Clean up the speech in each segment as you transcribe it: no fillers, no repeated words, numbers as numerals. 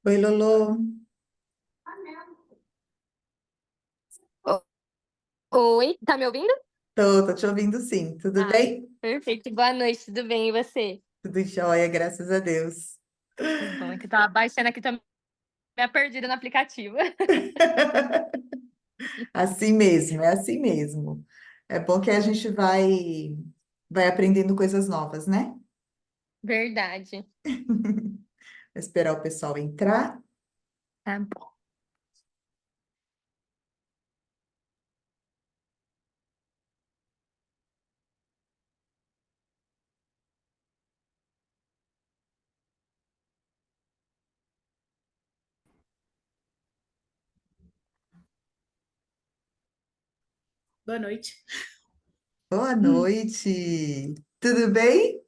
Oi, Lolo. Oi, tá me ouvindo? Tô te ouvindo sim. Tudo Ai, bem? perfeito. Boa noite, tudo bem? E você? Tudo jóia, graças a Deus. Que bom, é que eu tava baixando aqui, tô meio perdida no aplicativo. Assim mesmo, é assim mesmo. É bom que a gente vai aprendendo coisas novas, né? Verdade. Vou esperar o pessoal entrar. Tá bom. Boa noite. Boa noite. Tudo bem?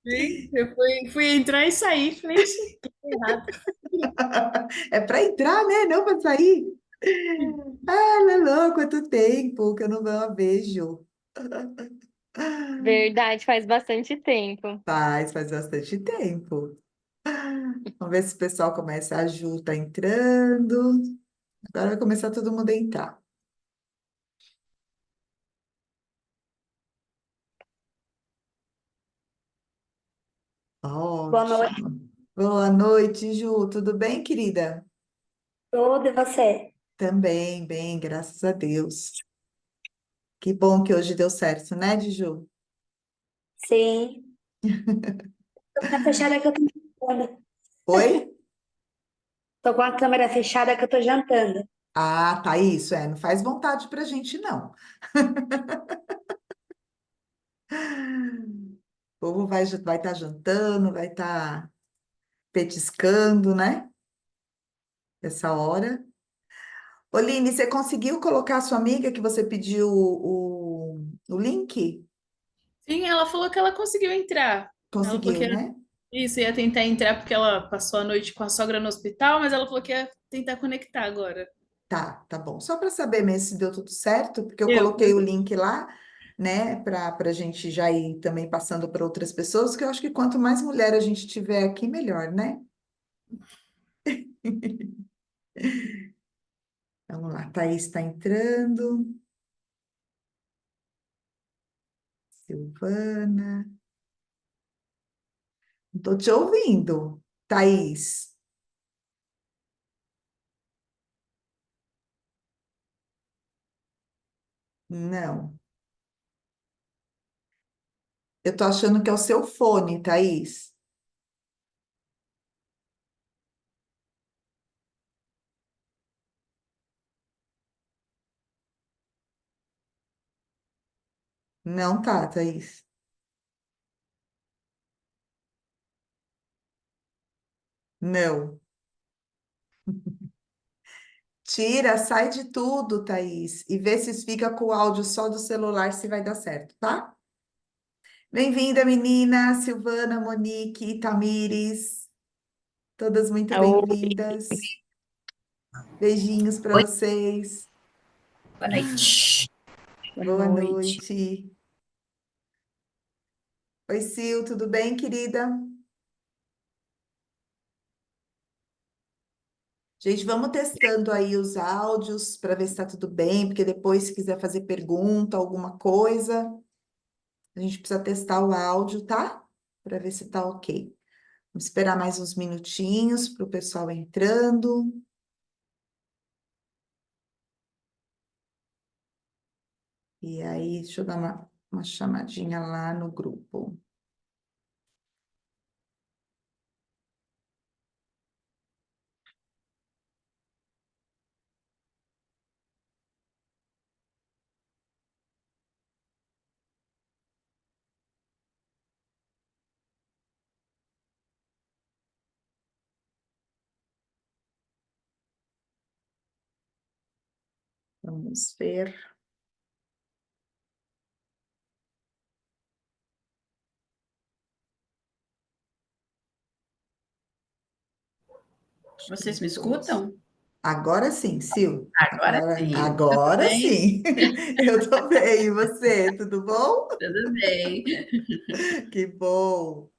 Sim, eu fui entrar e sair. Falei, "Ixi, que errado." É para entrar, né? Não para sair. Ah, Lolo, quanto tempo que eu não a vejo. Verdade, faz bastante tempo. Faz bastante tempo. Vamos ver se o pessoal começa. A Ju tá entrando. Agora vai começar todo mundo a entrar. Boa noite, Ótimo. Boa noite, Ju. Tudo bem, querida? tudo e você? Também, bem, graças a Deus. Que bom que hoje deu certo, né, Ju? Sim, tô com a fechada que eu tô jantando. Oi? Tô com a câmera fechada que eu tô jantando. Ah, tá isso, é. Não faz vontade pra gente, não. O povo vai estar jantando, vai estar petiscando, né? Essa hora. Oline, você conseguiu colocar a sua amiga que você pediu o link? Sim, ela falou que ela conseguiu entrar. Ela falou que Conseguiu, né? isso ia tentar entrar porque ela passou a noite com a sogra no hospital, mas ela falou que ia tentar conectar agora. Tá bom. Só para saber mesmo se deu tudo certo, porque eu Deu coloquei o sim. link lá, né, para a gente já ir também passando para outras pessoas, que eu acho que quanto mais mulher a gente tiver aqui, melhor, né? Vamos lá, Thaís está entrando, Silvana. Não estou te ouvindo, Thaís. Não. Eu tô achando que é o seu fone, Thaís. Não tá, Thaís. Não. Tira, sai de tudo, Thaís, e vê se fica com o áudio só do celular, se vai dar certo, tá? Bem-vinda, menina, Silvana, Monique, Tamires, todas muito Oi, bem-vindas. Beijinhos para oi, vocês. boa noite. Boa Boa noite. noite. Oi, Sil, tudo bem, querida? Gente, vamos testando aí os áudios para ver se está tudo bem, porque depois, se quiser fazer pergunta, alguma coisa, a gente precisa testar o áudio, tá? Para ver se tá ok. Vamos esperar mais uns minutinhos para o pessoal entrando. E aí, deixa eu dar uma chamadinha lá no grupo. Vamos ver. Acho que Vocês me não vamos. escutam? Agora sim, Sil. Agora Agora, sim, tudo agora bem? sim. Eu tô bem. E você, tudo bom? Tudo bem. Que bom.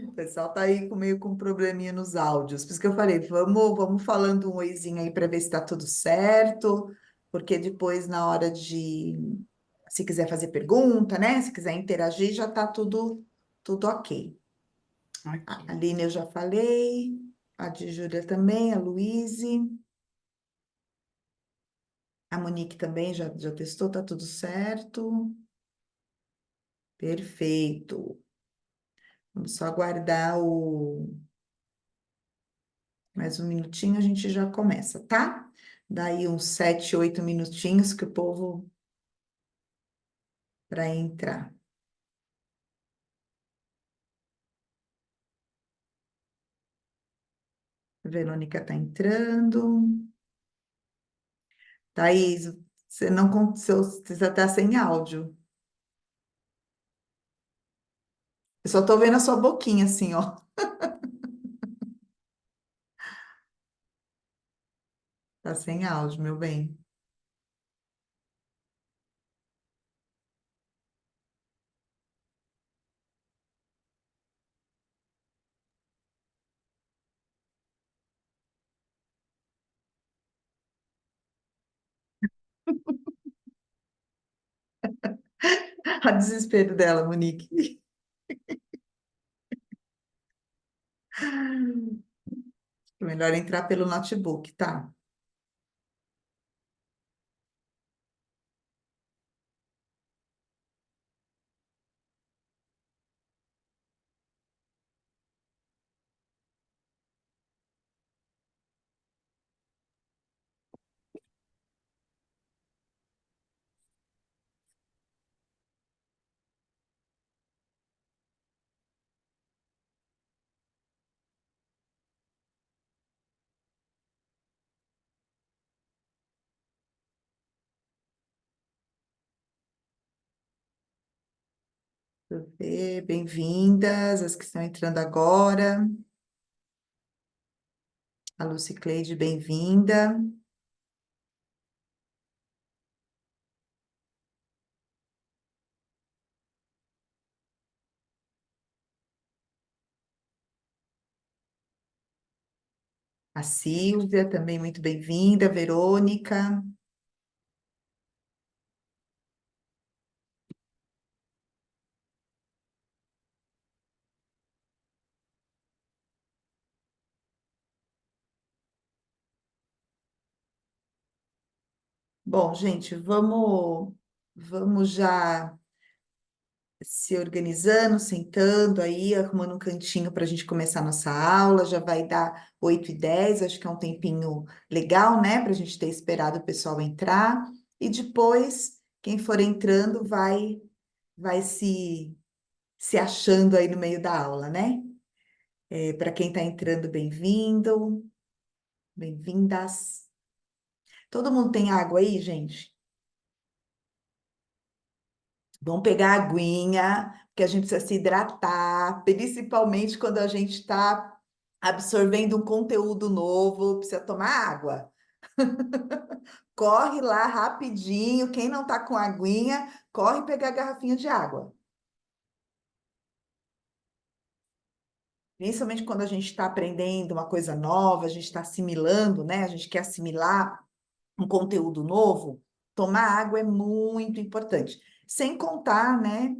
O pessoal tá aí meio com probleminha nos áudios. Por isso que eu falei, vamos falando um oizinho aí para ver se tá tudo certo, porque depois, na hora de, se quiser fazer pergunta, né? Se quiser interagir, já tá tudo ok. A Ok. Aline eu já falei, a de Júlia também, a Luíse, a Monique também já testou, tá tudo certo. Perfeito. Vamos só aguardar mais um minutinho, a gente já começa, tá? Daí uns 7, 8 minutinhos que o povo para entrar. A Verônica tá entrando. Thaís, você não você já tá sem áudio. Eu só tô vendo a sua boquinha assim, ó. Tá sem áudio, meu bem. A desespero dela, Monique. Melhor entrar pelo notebook, tá? Deixa eu ver. Bem-vindas, as que estão entrando agora. A Lucy Cleide, bem-vinda. A Silvia, também muito bem-vinda. Verônica. Bom, gente, vamos já se organizando, sentando aí, arrumando um cantinho para a gente começar a nossa aula. Já vai dar 8h10, acho que é um tempinho legal, né? Para a gente ter esperado o pessoal entrar. E depois, quem for entrando vai se achando aí no meio da aula, né? Para quem está entrando, bem-vindo, bem-vindas. Todo mundo tem água aí, gente? Vamos pegar a aguinha, porque a gente precisa se hidratar, principalmente quando a gente está absorvendo um conteúdo novo, precisa tomar água. Corre lá rapidinho, quem não está com aguinha, corre pegar a garrafinha de água. Principalmente quando a gente está aprendendo uma coisa nova, a gente está assimilando, né? A gente quer assimilar um conteúdo novo, tomar água é muito importante. Sem contar, né?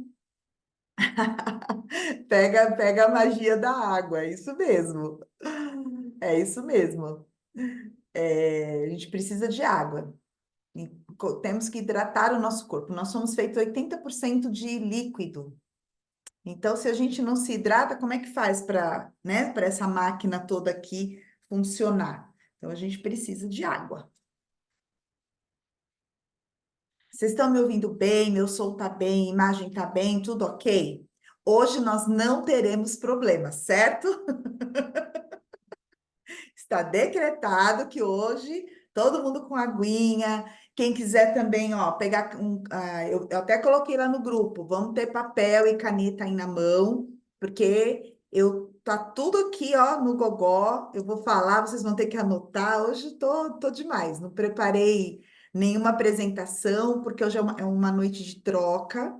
Pega a magia da água, é isso mesmo. É isso mesmo. A gente precisa de água. E temos que hidratar o nosso corpo. Nós somos feitos 80% de líquido. Então, se a gente não se hidrata, como é que faz para, né, para essa máquina toda aqui funcionar? Então, a gente precisa de água. Vocês estão me ouvindo bem? Meu som tá bem, imagem tá bem, tudo ok? Hoje nós não teremos problemas, certo? Está decretado que hoje todo mundo com aguinha. Quem quiser também, ó, pegar eu até coloquei lá no grupo, vamos ter papel e caneta aí na mão, porque tá tudo aqui, ó, no gogó. Eu vou falar, vocês vão ter que anotar. Hoje tô demais, não preparei nenhuma apresentação, porque hoje é uma noite de troca.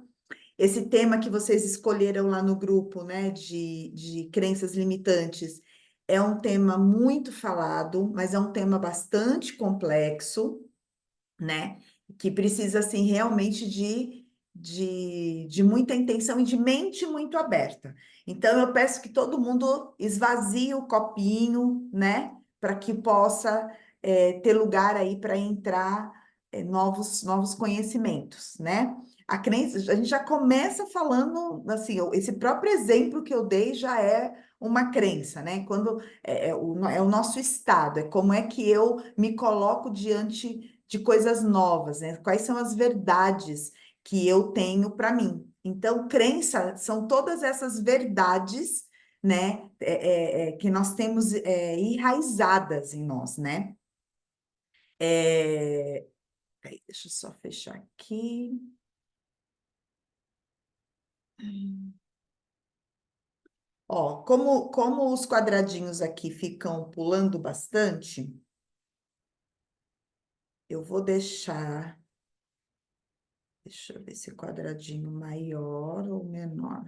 esse tema que vocês escolheram lá no grupo, né, de crenças limitantes, é um tema muito falado, mas é um tema bastante complexo, né? Que precisa, assim, realmente de muita intenção e de mente muito aberta. Então, eu peço que todo mundo esvazie o copinho, né? Para que possa ter lugar aí para entrar novos conhecimentos, né? A crença, a gente já começa falando, assim, esse próprio exemplo que eu dei já é uma crença, né? Quando é o nosso estado, é como é que eu me coloco diante de coisas novas, né? Quais são as verdades que eu tenho para mim? Então, crença são todas essas verdades, né? Que nós temos enraizadas em nós, né? Peraí, deixa eu só fechar aqui. Ó, como os quadradinhos aqui ficam pulando bastante, eu vou deixar. Deixa eu ver se quadradinho maior ou menor.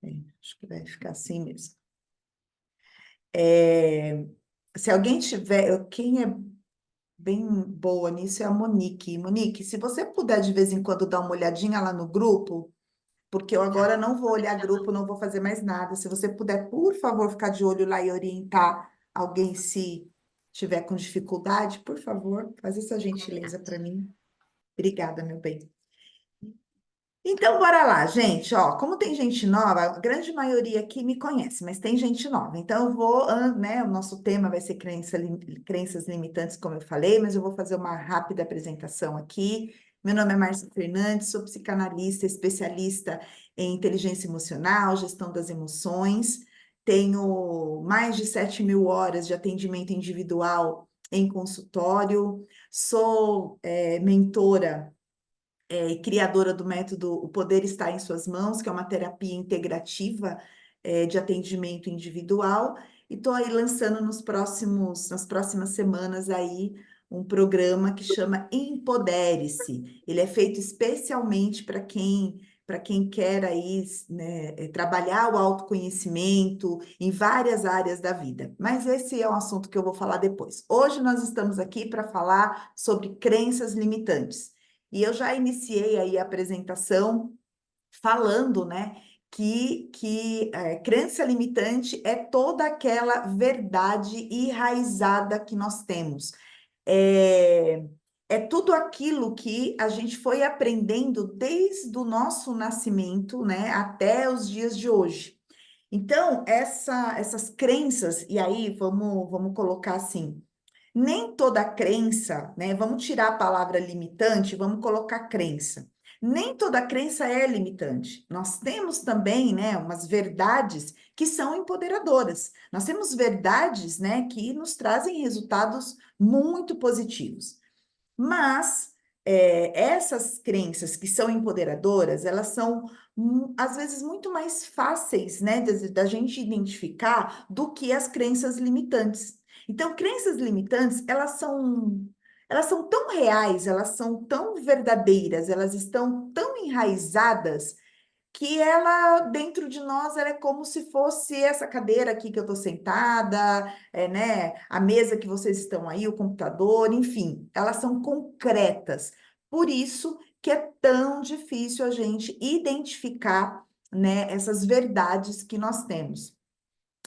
Acho que vai ficar assim mesmo. Se alguém tiver, quem é bem boa nisso é a Monique. Monique, se você puder de vez em quando dar uma olhadinha lá no grupo, porque eu agora não vou olhar grupo, não vou fazer mais nada. Se você puder, por favor, ficar de olho lá e orientar alguém se tiver com dificuldade, por favor, faz essa gentileza para mim. Obrigada, meu bem. Então, bora lá, gente. Ó, como tem gente nova, a grande maioria aqui me conhece, mas tem gente nova. Então, eu vou, né? O nosso tema vai ser crenças limitantes, como eu falei, mas eu vou fazer uma rápida apresentação aqui. Meu nome é Márcia Fernandes, sou psicanalista, especialista em inteligência emocional, gestão das emoções. Tenho mais de 7.000 horas de atendimento individual em consultório. Sou mentora e criadora do método O Poder Está em Suas Mãos, que é uma terapia integrativa de atendimento individual, e estou aí lançando nas próximas semanas aí um programa que chama Empodere-se. Ele é feito especialmente para quem quer aí, né, trabalhar o autoconhecimento em várias áreas da vida. Mas esse é um assunto que eu vou falar depois. Hoje nós estamos aqui para falar sobre crenças limitantes. E eu já iniciei aí a apresentação falando, né, que crença limitante é toda aquela verdade enraizada que nós temos. É, é tudo aquilo que a gente foi aprendendo desde o nosso nascimento, né, até os dias de hoje. Então, essas crenças, e aí vamos colocar assim, nem toda crença, né? Vamos tirar a palavra limitante, vamos colocar crença. Nem toda crença é limitante. Nós temos também, né, umas verdades que são empoderadoras. Nós temos verdades, né, que nos trazem resultados muito positivos. Mas essas crenças que são empoderadoras, elas são às vezes muito mais fáceis, né, da gente identificar do que as crenças limitantes. Então, crenças limitantes, elas são tão reais, elas são tão verdadeiras, elas estão tão enraizadas que ela, dentro de nós, ela é como se fosse essa cadeira aqui que eu estou sentada, né, a mesa que vocês estão aí, o computador, enfim, elas são concretas. Por isso que é tão difícil a gente identificar, né, essas verdades que nós temos.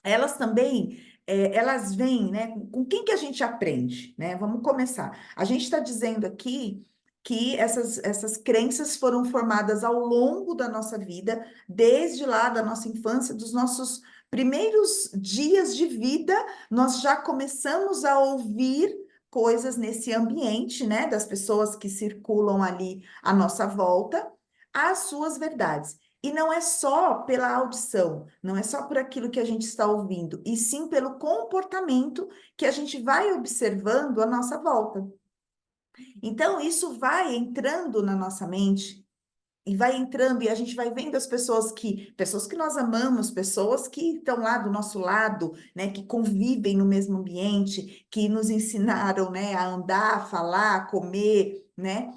Elas também, elas vêm, né, com quem que a gente aprende, né? Vamos começar. A gente está dizendo aqui que essas crenças foram formadas ao longo da nossa vida, desde lá da nossa infância, dos nossos primeiros dias de vida, nós já começamos a ouvir coisas nesse ambiente, né, das pessoas que circulam ali à nossa volta, as suas verdades. E não é só pela audição, não é só por aquilo que a gente está ouvindo, e sim pelo comportamento que a gente vai observando à nossa volta. Então, isso vai entrando na nossa mente e vai entrando, e a gente vai vendo as pessoas que nós amamos, pessoas que estão lá do nosso lado, né, que convivem no mesmo ambiente, que nos ensinaram, né, a andar, a falar, a comer, né?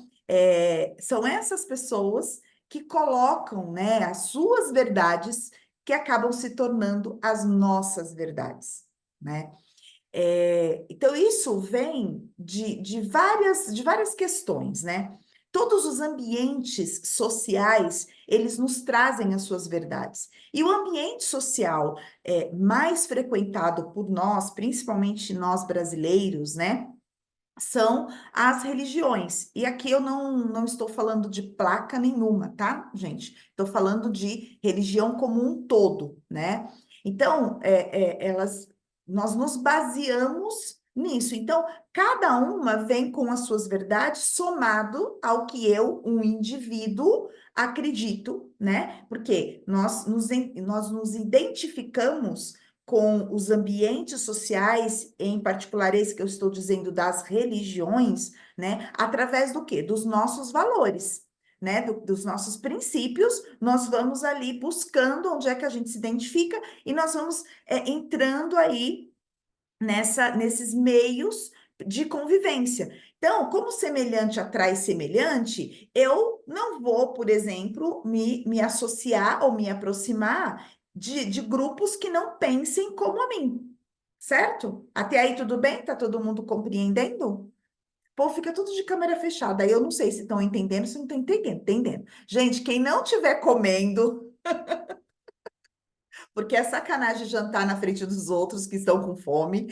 São essas pessoas que colocam, né, as suas verdades que acabam se tornando as nossas verdades, né? Então, isso vem de várias questões, né? Todos os ambientes sociais, eles nos trazem as suas verdades. E o ambiente social mais frequentado por nós, principalmente nós brasileiros, né? São as religiões. E aqui eu não estou falando de placa nenhuma, tá, gente? Estou falando de religião como um todo, né? Então, nós nos baseamos nisso. Então, cada uma vem com as suas verdades somado ao que eu, um indivíduo, acredito, né? Porque nós nos identificamos com os ambientes sociais, em particular esse que eu estou dizendo das religiões, né? Através do quê? Dos nossos valores, né? Dos nossos princípios, nós vamos ali buscando onde é que a gente se identifica e nós vamos entrando aí nesses meios de convivência. Então, como semelhante atrai semelhante, eu não vou, por exemplo, me associar ou me aproximar de grupos que não pensem como a mim, certo? Até aí tudo bem? Tá todo mundo compreendendo? Pô, fica tudo de câmera fechada. Aí eu não sei se estão entendendo, se não estão entendendo. Gente, quem não estiver comendo, porque é sacanagem jantar na frente dos outros que estão com fome,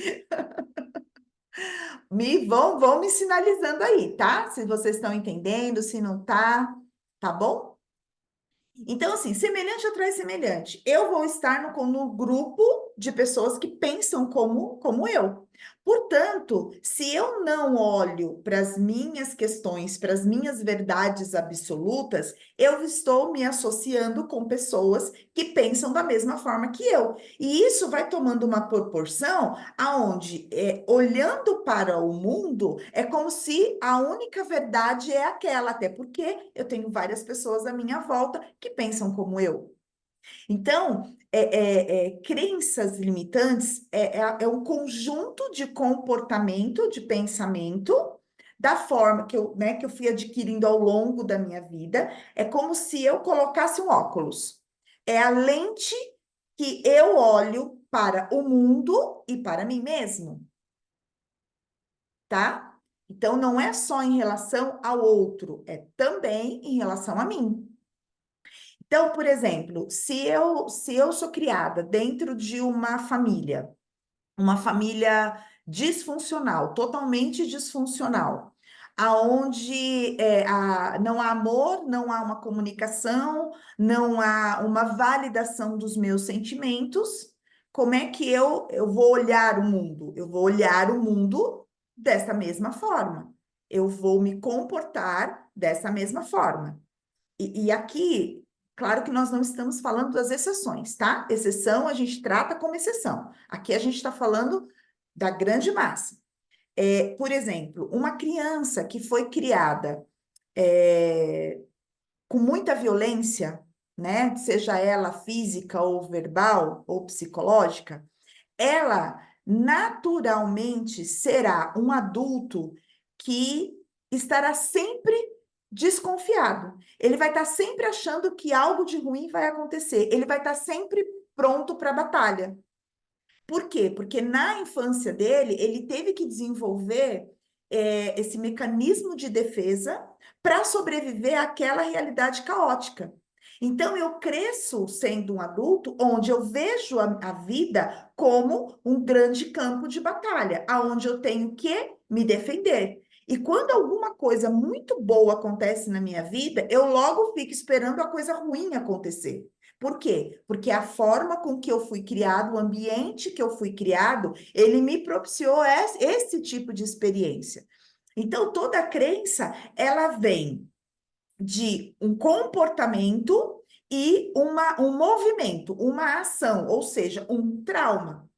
vão me sinalizando aí, tá? Se vocês estão entendendo, se não tá, tá bom? Então, assim, semelhante atrai semelhante. Eu vou estar no grupo de pessoas que pensam como eu. Portanto, se eu não olho para as minhas questões, para as minhas verdades absolutas, eu estou me associando com pessoas que pensam da mesma forma que eu. E isso vai tomando uma proporção aonde, olhando para o mundo, é como se a única verdade é aquela, até porque eu tenho várias pessoas à minha volta que pensam como eu. Então, crenças limitantes é um conjunto de comportamento, de pensamento, da forma que eu fui adquirindo ao longo da minha vida. É como se eu colocasse um óculos. É a lente que eu olho para o mundo e para mim mesmo, tá? Então, não é só em relação ao outro, é também em relação a mim. Então, por exemplo, se eu sou criada dentro de uma família disfuncional, totalmente disfuncional, aonde não há amor, não há uma comunicação, não há uma validação dos meus sentimentos, como é que eu vou olhar o mundo? Eu vou olhar o mundo dessa mesma forma. Eu vou me comportar dessa mesma forma. E aqui, claro que nós não estamos falando das exceções, tá? Exceção a gente trata como exceção. Aqui a gente está falando da grande massa. Por exemplo, uma criança que foi criada com muita violência, né? Seja ela física ou verbal ou psicológica, ela naturalmente será um adulto que estará sempre desconfiado. Ele vai estar sempre achando que algo de ruim vai acontecer. Ele vai estar sempre pronto para a batalha. Por quê? Porque na infância dele, ele teve que desenvolver esse mecanismo de defesa para sobreviver àquela realidade caótica. Então, eu cresço sendo um adulto onde eu vejo a vida como um grande campo de batalha, aonde eu tenho que me defender. E quando alguma coisa muito boa acontece na minha vida, eu logo fico esperando a coisa ruim acontecer. Por quê? Porque a forma com que eu fui criado, o ambiente que eu fui criado, ele me propiciou esse tipo de experiência. Então, toda crença, ela vem de um comportamento e um movimento, uma ação, ou seja, um trauma.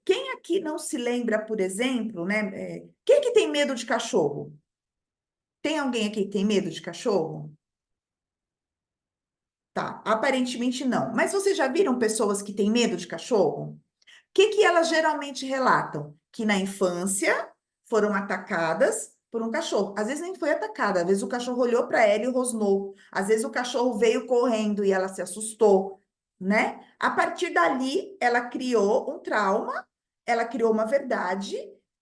Quem aqui não se lembra, por exemplo, né? Quem que tem medo de cachorro? Tem alguém aqui que tem medo de cachorro? Tá, aparentemente não. Mas vocês já viram pessoas que têm medo de cachorro? O que elas geralmente relatam? Que na infância foram atacadas por um cachorro. Às vezes nem foi atacada, às vezes o cachorro olhou para ela e rosnou. Às vezes o cachorro veio correndo e ela se assustou, né? A partir dali, ela criou um trauma, ela criou uma verdade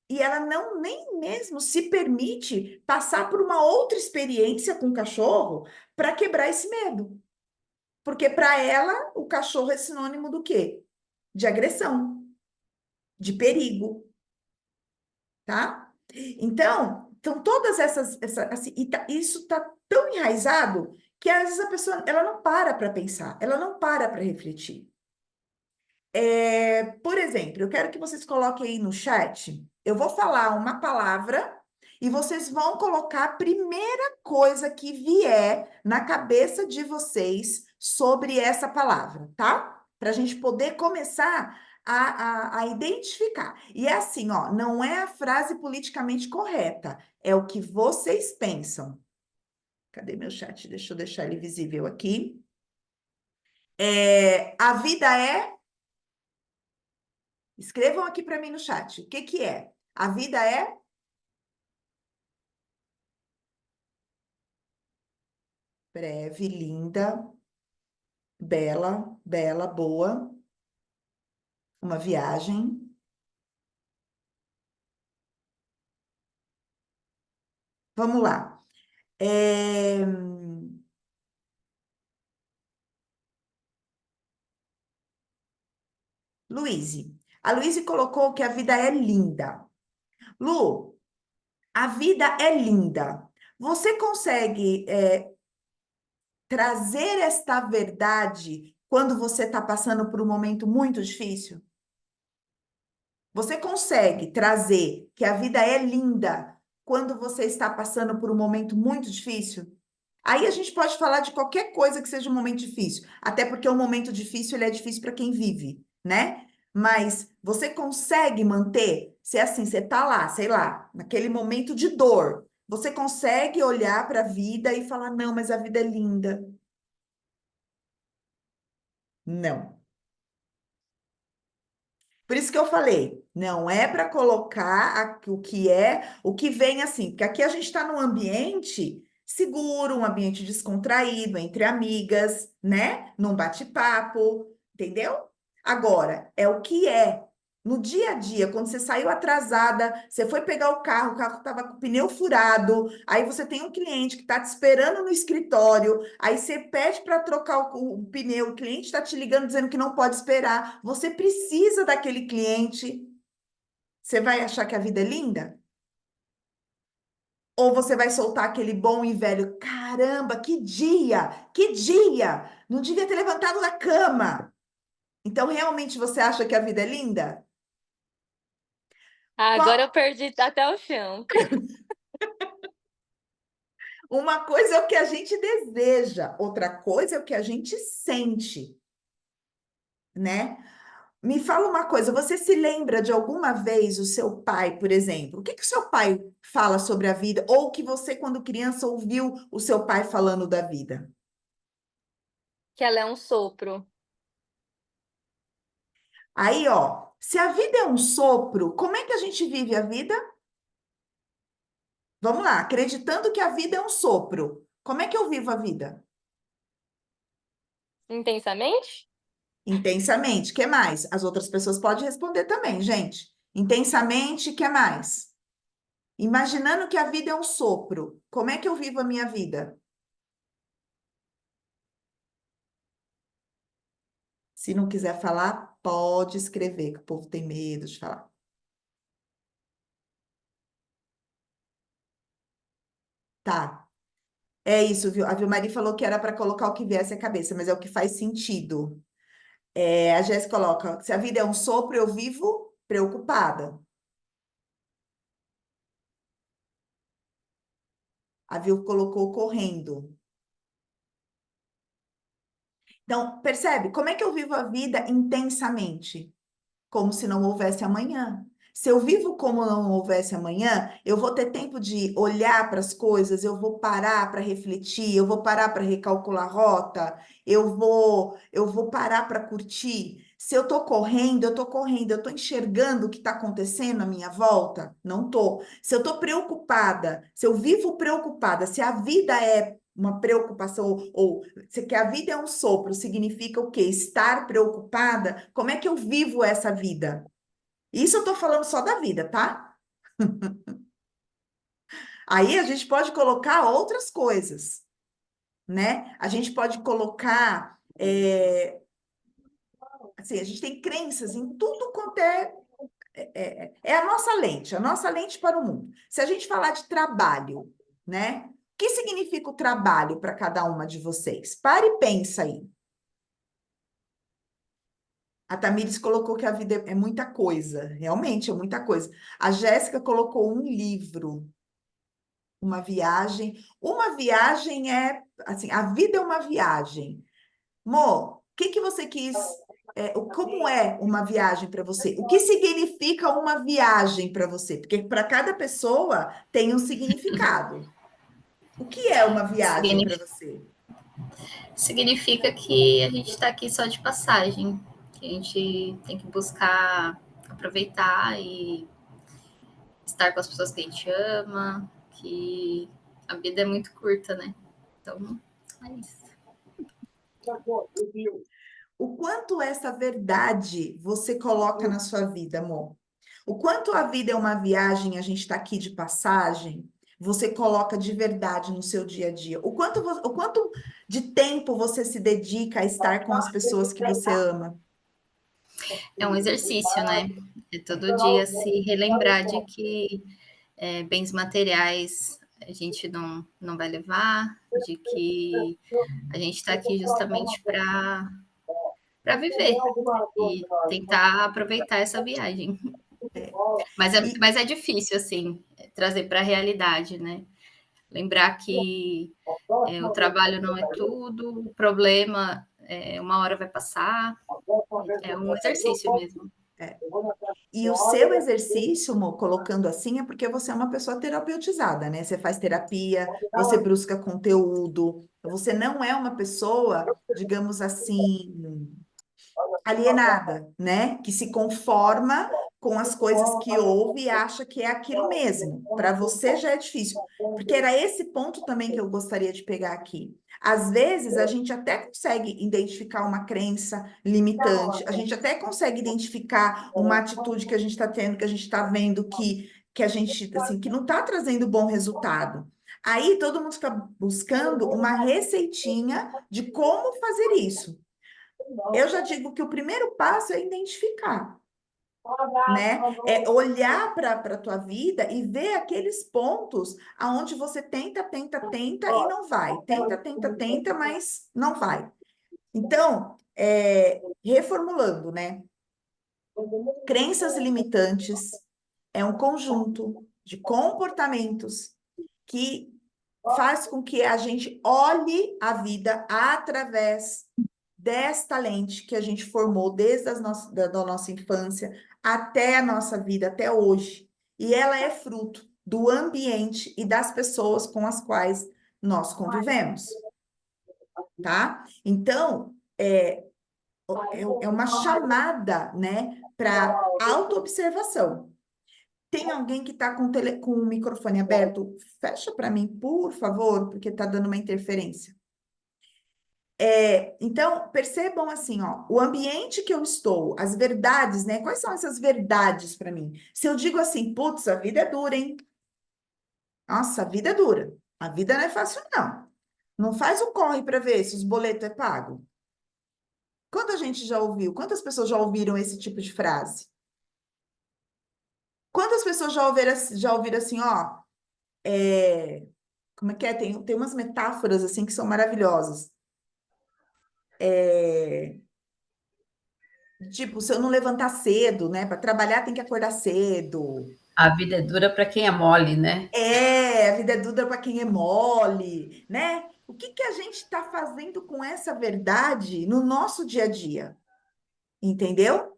e ela não nem mesmo se permite passar por uma outra experiência com o cachorro para quebrar esse medo. Porque para ela, o cachorro é sinônimo do quê? De agressão, de perigo, tá? Então todas assim, isso tá tão enraizado que às vezes a pessoa ela não para pensar, ela não para refletir. Por exemplo, eu quero que vocês coloquem aí no chat, eu vou falar uma palavra e vocês vão colocar a primeira coisa que vier na cabeça de vocês sobre essa palavra, tá? Para a gente poder começar a identificar. E é assim, ó, não é a frase politicamente correta, é o que vocês pensam. Cadê meu chat? Deixa eu deixar ele visível aqui. A vida é. Escrevam aqui para mim no chat. O que que é? A vida é breve, linda, bela, bela, boa, uma viagem. Vamos lá. Luíse. A Luíse colocou que a vida é linda. Lu, a vida é linda. Você consegue trazer esta verdade quando você está passando por um momento muito difícil? Você consegue trazer que a vida é linda quando você está passando por um momento muito difícil? Aí a gente pode falar de qualquer coisa que seja um momento difícil, até porque um momento difícil ele é difícil para quem vive, né? Mas você consegue manter, se é assim, você tá lá, sei lá, naquele momento de dor, você consegue olhar para a vida e falar, não, mas a vida é linda. Não. Por isso que eu falei, não é para colocar o que vem assim, porque aqui a gente está num ambiente seguro, um ambiente descontraído, entre amigas, né? Num bate-papo, entendeu? Agora, é o que é. No dia a dia, quando você saiu atrasada, você foi pegar o carro estava com o pneu furado, aí você tem um cliente que está te esperando no escritório, aí você pede para trocar o pneu, o cliente está te ligando dizendo que não pode esperar, você precisa daquele cliente. Você vai achar que a vida é linda? Ou você vai soltar aquele bom e velho, caramba, que dia! Que dia! Não devia ter levantado da cama. Então, realmente você acha que a vida é linda? Agora Qual- eu perdi até o chão. Uma coisa é o que a gente deseja, outra coisa é o que a gente sente, né? Me fala uma coisa, você se lembra de alguma vez o seu pai, por exemplo? O que que o seu pai fala sobre a vida? Ou que você, quando criança, ouviu o seu pai falando da vida? Que ela é um sopro. Aí, ó, se a vida é um sopro, como é que a gente vive a vida? Vamos lá, acreditando que a vida é um sopro. Como é que eu vivo a vida? Intensamente? Intensamente. Que mais? As outras pessoas podem responder também, gente. Intensamente, que mais? Imaginando que a vida é um sopro. Como é que eu vivo a minha vida? Se não quiser falar, pode escrever, que o povo tem medo de falar. Tá. É isso, viu? A Vilmari falou que era para colocar o que viesse à cabeça, mas é o que faz sentido. A Jéssica coloca: se a vida é um sopro, eu vivo preocupada. A Vil colocou correndo. Então, percebe? Como é que eu vivo a vida intensamente? Como se não houvesse amanhã. Se eu vivo como não houvesse amanhã, eu vou ter tempo de olhar para as coisas, eu vou parar para refletir, eu vou parar para recalcular rota, eu vou parar para curtir. Se eu estou correndo, eu estou enxergando o que está acontecendo à minha volta? Não estou. Se eu estou preocupada, se eu vivo preocupada, se a vida é uma preocupação, ou se que a vida é um sopro, significa o quê? Estar preocupada, como é que eu vivo essa vida? Isso eu estou falando só da vida, tá? Aí a gente pode colocar outras coisas, né? A gente pode colocar, assim, a gente tem crenças em tudo quanto é a nossa lente para o mundo. Se a gente falar de trabalho, né? O que significa o trabalho para cada uma de vocês? Pare e pensa aí. A Tamires colocou que a vida é muita coisa, realmente é muita coisa. A Jéssica colocou um livro, uma viagem. Uma viagem é, assim, a vida é uma viagem. Mo, o que que você quis, como é uma viagem para você? O que significa uma viagem para você? Porque para cada pessoa tem um significado. O que é uma viagem para você? Significa que a gente está aqui só de passagem, que a gente tem que buscar aproveitar e estar com as pessoas que a gente ama, que a vida é muito curta, né? Então, é isso. O quanto essa verdade você coloca na sua vida, amor? O quanto a vida é uma viagem, a gente está aqui de passagem, você coloca de verdade no seu dia a dia? O quanto de tempo você se dedica a estar com as pessoas que você ama? É um exercício, né? É todo dia se relembrar de que bens materiais a gente não vai levar, de que a gente está aqui justamente para viver e tentar aproveitar essa viagem. E, Mas é difícil, assim, trazer para a realidade, né? Lembrar que o trabalho não é tudo, o problema uma hora vai passar, é um exercício mesmo. e o seu exercício, amor, colocando assim, é porque você é uma pessoa terapeutizada, né? Você faz terapia, você busca conteúdo, você não é uma pessoa, digamos assim, alienada, né? Que se conforma com as coisas que ouve e acha que é aquilo mesmo. Para você já é difícil, porque era esse ponto também que eu gostaria de pegar aqui. Às vezes a gente até consegue identificar uma crença limitante, a gente até consegue identificar uma atitude que a gente está tendo, que a gente está vendo que a gente assim que não está trazendo bom resultado. Aí todo mundo fica buscando uma receitinha de como fazer isso. Eu já digo que o primeiro passo é identificar, né? É olhar para a tua vida e ver aqueles pontos aonde você tenta, tenta, tenta e não vai. Tenta, tenta, tenta, mas não vai. Então, reformulando, né? Crenças limitantes é um conjunto de comportamentos que faz com que a gente olhe a vida através desta lente que a gente formou desde da nossa infância até a nossa vida, até hoje. E ela é fruto do ambiente e das pessoas com as quais nós convivemos, tá? Então, é uma chamada, né, para autoobservação. Tem alguém que está com o microfone aberto? Fecha para mim, por favor, porque está dando uma interferência. Então, percebam assim, ó, o ambiente que eu estou, as verdades, né? Quais são essas verdades para mim? Se eu digo assim, putz, a vida é dura, hein? Nossa, a vida é dura. A vida não é fácil, não. Não faz o corre para ver se os boletos é pago. Quanta gente já ouviu? Quantas pessoas já ouviram esse tipo de frase? Quantas pessoas já ouviram assim, ó, como é que é? Tem umas metáforas assim que são maravilhosas. Tipo, se eu não levantar cedo, né? Para trabalhar tem que acordar cedo. A vida é dura para quem é mole, né? A vida é dura para quem é mole, né? O que que a gente está fazendo com essa verdade no nosso dia a dia? Entendeu?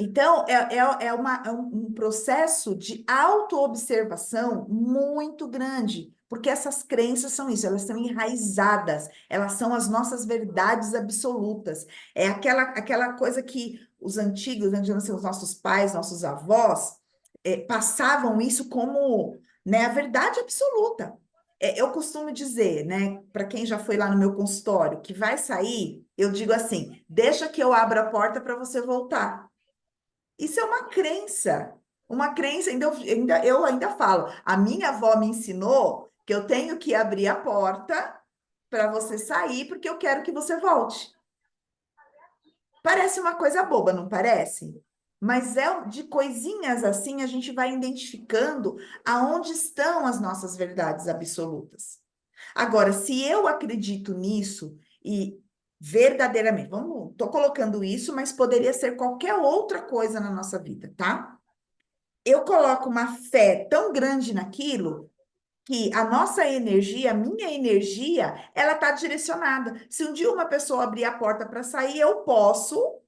Então, é um processo de autoobservação muito grande, porque essas crenças são isso, elas são enraizadas, elas são as nossas verdades absolutas. É aquela coisa que os antigos, né, digamos assim, os nossos pais, nossos avós, passavam isso como, né, a verdade absoluta. Eu costumo dizer, né, para quem já foi lá no meu consultório, que vai sair, eu digo assim, deixa que eu abra a porta para você voltar. Isso é uma crença, eu ainda falo, a minha avó me ensinou que eu tenho que abrir a porta para você sair, porque eu quero que você volte. Parece uma coisa boba, não parece? Mas de coisinhas assim a gente vai identificando aonde estão as nossas verdades absolutas. Agora, se eu acredito nisso e verdadeiramente, tô colocando isso, mas poderia ser qualquer outra coisa na nossa vida, tá? Eu coloco uma fé tão grande naquilo que a nossa energia, a minha energia, ela tá direcionada. Se um dia uma pessoa abrir a porta para sair, eu posso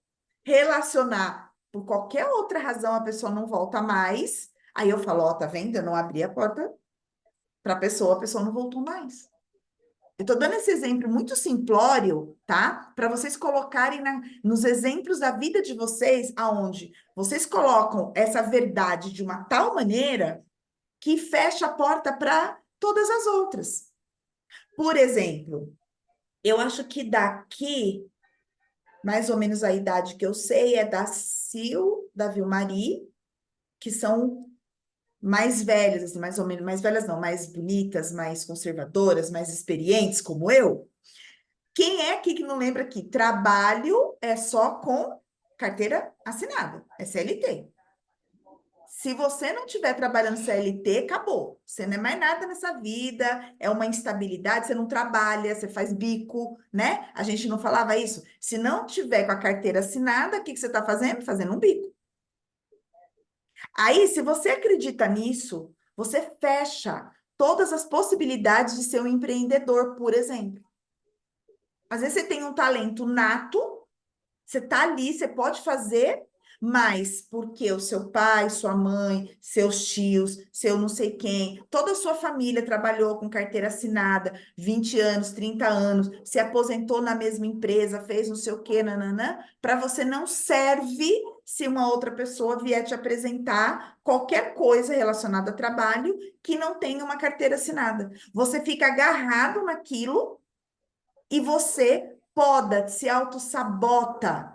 relacionar por qualquer outra razão a pessoa não volta mais. Aí eu falo, ó, tá vendo? Eu não abri a porta para a pessoa não voltou mais. Eu estou dando esse exemplo muito simplório, tá? Para vocês colocarem nos exemplos da vida de vocês, aonde vocês colocam essa verdade de uma tal maneira que fecha a porta para todas as outras. Por exemplo, eu acho que daqui, mais ou menos a idade que eu sei, é da Sil, da Vilmari, que são mais velhas, assim, mais ou menos, mais velhas não, mais bonitas, mais conservadoras, mais experientes, como eu. Quem é aqui que não lembra que trabalho é só com carteira assinada, é CLT. Se você não estiver trabalhando CLT, acabou. Você não é mais nada nessa vida, é uma instabilidade, você não trabalha, você faz bico, né? A gente não falava isso? Se não tiver com a carteira assinada, o que você está fazendo? Fazendo um bico. Aí, se você acredita nisso, você fecha todas as possibilidades de ser um empreendedor, por exemplo. Às vezes você tem um talento nato, você está ali, você pode fazer, mas porque o seu pai, sua mãe, seus tios, seu não sei quem, toda a sua família trabalhou com carteira assinada, 20 anos, 30 anos, se aposentou na mesma empresa, fez não sei o quê, nananã, para você não serve se uma outra pessoa vier te apresentar qualquer coisa relacionada a trabalho que não tenha uma carteira assinada. Você fica agarrado naquilo e você poda, se autossabota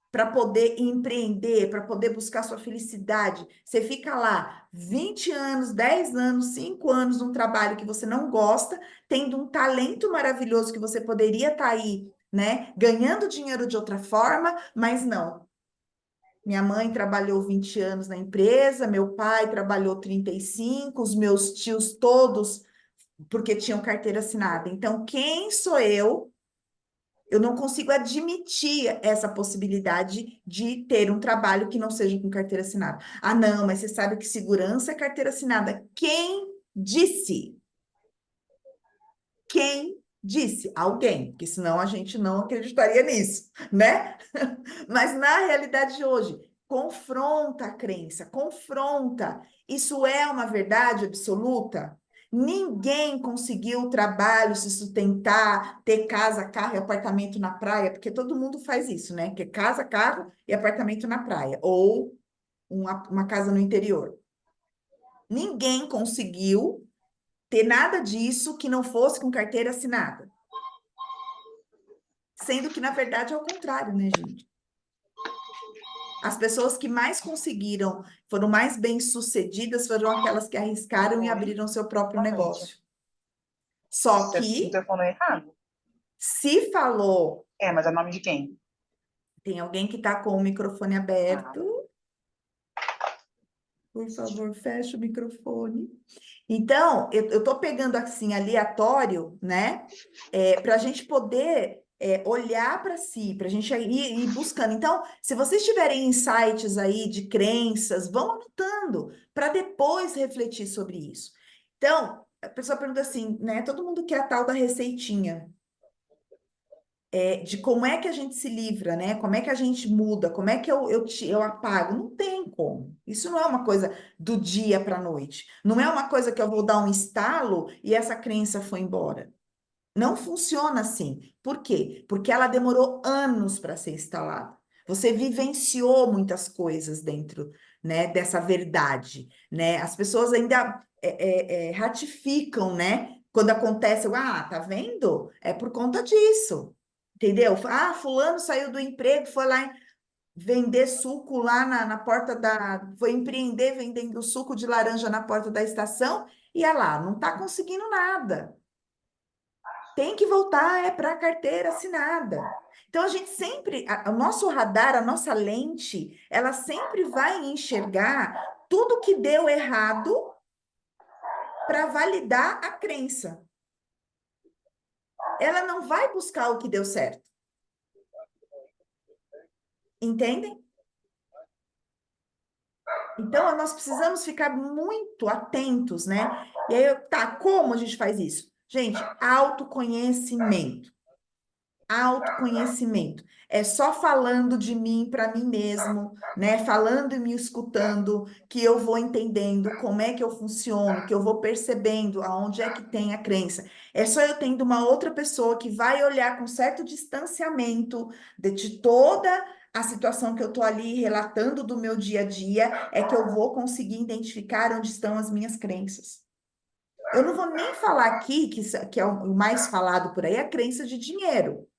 para poder empreender, para poder buscar sua felicidade. Você fica lá 20 anos, 10 anos, 5 anos num trabalho que você não gosta, tendo um talento maravilhoso que você poderia estar aí, né, ganhando dinheiro de outra forma, mas não. Minha mãe trabalhou 20 anos na empresa, meu pai trabalhou 35, os meus tios todos porque tinham carteira assinada. Então, quem sou eu? Eu não consigo admitir essa possibilidade de ter um trabalho que não seja com carteira assinada. Ah, não, mas você sabe que segurança é carteira assinada. Quem disse? Quem disse? Alguém, porque senão a gente não acreditaria nisso, né? Mas na realidade de hoje, confronta a crença, confronta. Isso é uma verdade absoluta? Ninguém conseguiu trabalho, se sustentar, ter casa, carro e apartamento na praia, porque todo mundo faz isso, né? Que é casa, carro e apartamento na praia, ou uma casa no interior. Ninguém conseguiu ter nada disso que não fosse com carteira assinada. Sendo que, na verdade, é o contrário, né, gente? As pessoas que mais conseguiram, foram mais bem-sucedidas, foram aquelas que arriscaram e abriram seu próprio negócio. Só Você que, telefonou errado. se falou, Mas é o nome de quem? tem alguém que está com o microfone aberto. Por favor, feche o microfone. Então, eu estou pegando assim, aleatório, né? Para a gente poder olhar para si, para a gente ir buscando. Então, se vocês tiverem insights aí de crenças, vão anotando para depois refletir sobre isso. Então, a pessoa pergunta assim, né? Todo mundo quer a tal da receitinha. de como é que a gente se livra, né? Como é que a gente muda, como é que eu apago? Não tem como. Isso não é uma coisa do dia para a noite. Não é uma coisa que eu vou dar um estalo e essa crença foi embora. Não funciona assim. Por quê? Porque ela demorou anos para ser instalada. Você vivenciou muitas coisas dentro, né, dessa verdade, né? As pessoas ainda ratificam, né? Quando acontece, tá vendo? É por conta disso, entendeu? Ah, fulano saiu do emprego, foi lá vender suco lá na porta foi empreender vendendo suco de laranja na porta da estação, e olha lá, não está conseguindo nada. Tem que voltar para a carteira assinada. Então, a gente sempre, o nosso radar, a nossa lente, ela sempre vai enxergar tudo que deu errado para validar a crença. Ela não vai buscar o que deu certo. Entendem? Então, nós precisamos ficar muito atentos, né? E aí, como a gente faz isso? Gente, autoconhecimento. Autoconhecimento. É só falando de mim para mim mesmo, né? Falando e me escutando, que eu vou entendendo como é que eu funciono, que eu vou percebendo aonde é que tem a crença. É só eu tendo uma outra pessoa que vai olhar com certo distanciamento de toda a situação que eu estou ali relatando do meu dia a dia, é que eu vou conseguir identificar onde estão as minhas crenças. Eu não vou nem falar aqui, que é o mais falado por aí, a crença de dinheiro.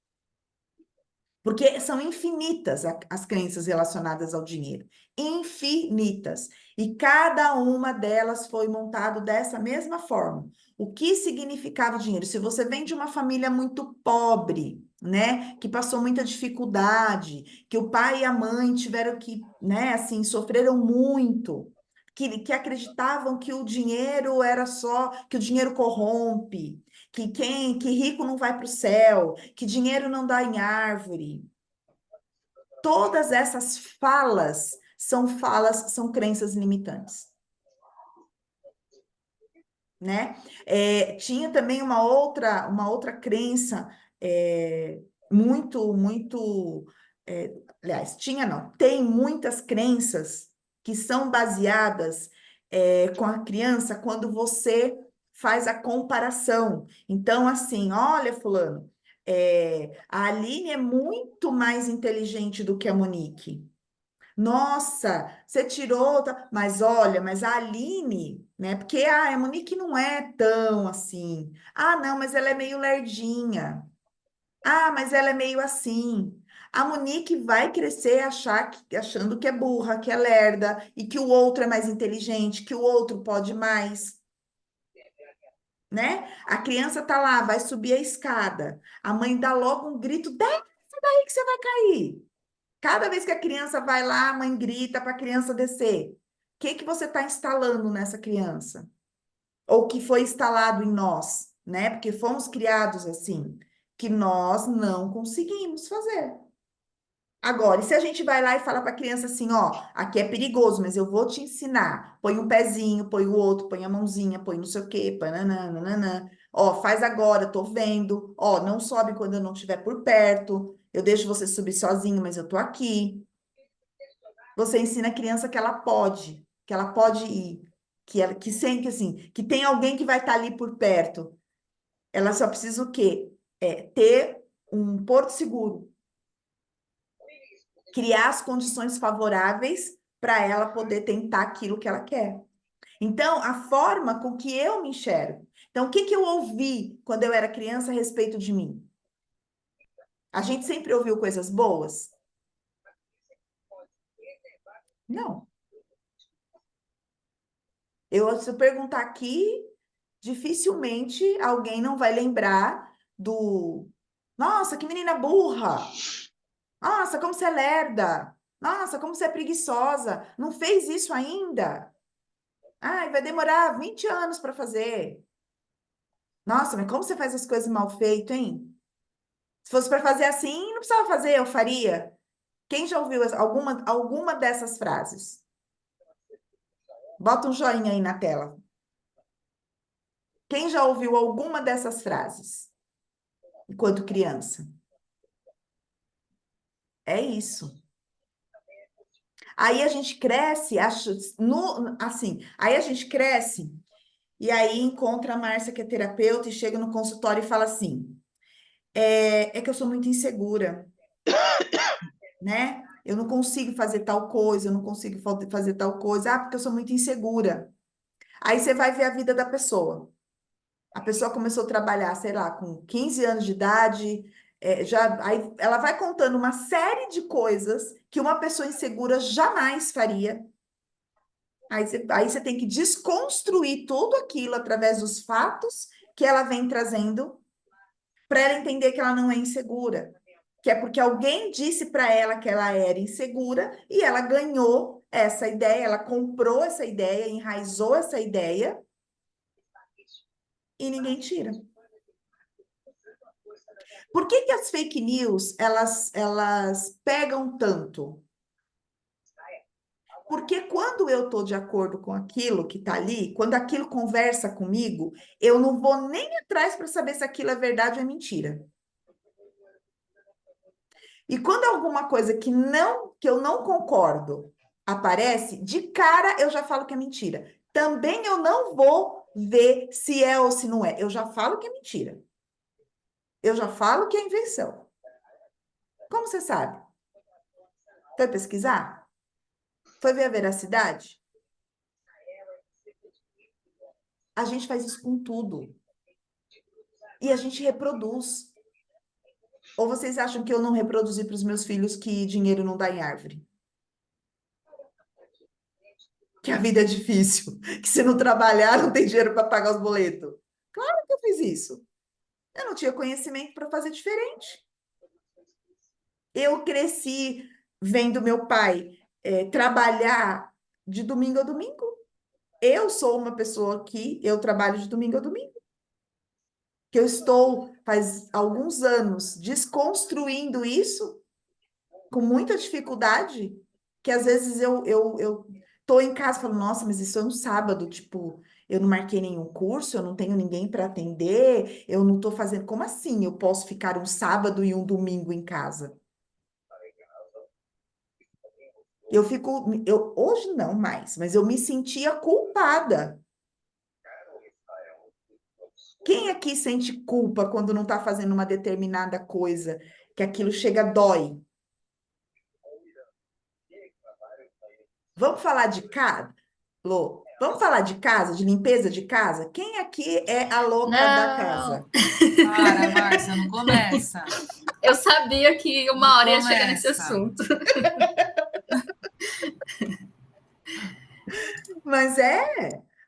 Porque são infinitas as crenças relacionadas ao dinheiro. Infinitas. E cada uma delas foi montado dessa mesma forma. O que significava o dinheiro? Se você vem de uma família muito pobre, né, que passou muita dificuldade, que o pai e a mãe tiveram que, né, assim, sofreram muito, que acreditavam que o dinheiro era só, que o dinheiro corrompe, que rico não vai para o céu, que dinheiro não dá em árvore. Todas essas falas, são crenças limitantes. Né? Tinha também uma outra crença muito, aliás, tinha não, tem muitas crenças que são baseadas com a criança quando você faz a comparação. Então, assim, olha, fulano, a Aline é muito mais inteligente do que a Monique. Nossa, você tirou, mas olha, mas a Aline, né? Porque a Monique não é tão assim. Ah, não, mas ela é meio lerdinha. Ah, mas ela é meio assim. A Monique vai crescer achando que é burra, que é lerda, e que o outro é mais inteligente, que o outro pode mais, né? A criança tá lá, vai subir a escada. A mãe dá logo um grito: desce daí que você vai cair. Cada vez que a criança vai lá, a mãe grita para a criança descer. O que você está instalando nessa criança? Ou que foi instalado em nós, né? Porque fomos criados assim, que nós não conseguimos fazer. Agora, e se a gente vai lá e fala para a criança assim, ó, aqui é perigoso, mas eu vou te ensinar. Põe um pezinho, põe o outro, põe a mãozinha, põe não sei o quê, pananana. Ó, faz agora, tô vendo. Ó, não sobe quando eu não estiver por perto. Eu deixo você subir sozinho, mas eu tô aqui. Você ensina a criança que ela pode ir, que sempre assim, que tem alguém que vai estar ali por perto. Ela só precisa o quê? Ter um porto seguro. Criar as condições favoráveis para ela poder tentar aquilo que ela quer. Então, a forma com que eu me enxergo. Então, o que eu ouvi quando eu era criança a respeito de mim? A gente sempre ouviu coisas boas? Não. Se eu perguntar aqui, dificilmente alguém não vai lembrar do... Nossa, que menina burra! Nossa, como você é lerda! Nossa, como você é preguiçosa! Não fez isso ainda? Ai, vai demorar 20 anos para fazer. Nossa, mas como você faz as coisas mal feito, hein? Se fosse para fazer assim, não precisava fazer, eu faria. Quem já ouviu alguma dessas frases? Bota um joinha aí na tela. Quem já ouviu alguma dessas frases enquanto criança? É isso. Aí a gente cresce, aí a gente cresce, e aí encontra a Márcia, que é terapeuta, e chega no consultório e fala assim: é que eu sou muito insegura, né? Eu não consigo fazer tal coisa, eu não consigo fazer tal coisa, porque eu sou muito insegura. Aí você vai ver a vida da pessoa. A pessoa começou a trabalhar, sei lá, com 15 anos de idade, aí ela vai contando uma série de coisas que uma pessoa insegura jamais faria. Aí você tem que desconstruir tudo aquilo através dos fatos que ela vem trazendo para ela entender que ela não é insegura. Que é porque alguém disse para ela que ela era insegura e ela ganhou essa ideia, ela comprou essa ideia, enraizou essa ideia e ninguém tira. Por que as fake news, elas pegam tanto? Porque quando eu estou de acordo com aquilo que está ali, quando aquilo conversa comigo, eu não vou nem atrás para saber se aquilo é verdade ou é mentira. E quando alguma coisa que eu não concordo aparece, de cara eu já falo que é mentira. Também eu não vou ver se é ou se não é. Eu já falo que é mentira. Eu já falo que é invenção. Como você sabe? Foi pesquisar? Foi ver a veracidade? A gente faz isso com tudo. E a gente reproduz. Ou vocês acham que eu não reproduzi para os meus filhos que dinheiro não dá em árvore? Que a vida é difícil, que se não trabalhar não tem dinheiro para pagar os boletos. Claro que eu fiz isso. Eu não tinha conhecimento para fazer diferente. Eu cresci vendo meu pai trabalhar de domingo a domingo. Eu sou uma pessoa que eu trabalho de domingo a domingo. Que eu estou, faz alguns anos, desconstruindo isso com muita dificuldade, que às vezes eu tô em casa e falo, nossa, mas isso é um sábado, tipo, eu não marquei nenhum curso, eu não tenho ninguém para atender, eu não tô fazendo, como assim eu posso ficar um sábado e um domingo em casa? Hoje não mais, mas eu me sentia culpada. Quem aqui sente culpa quando não está fazendo uma determinada coisa, que aquilo chega, dói? Vamos falar de casa, Lô? Vamos falar de casa, de limpeza de casa? Quem aqui é a louca da casa? Para, Márcia, não começa. Eu sabia que uma hora ia chegar nesse Começa. assunto. Mas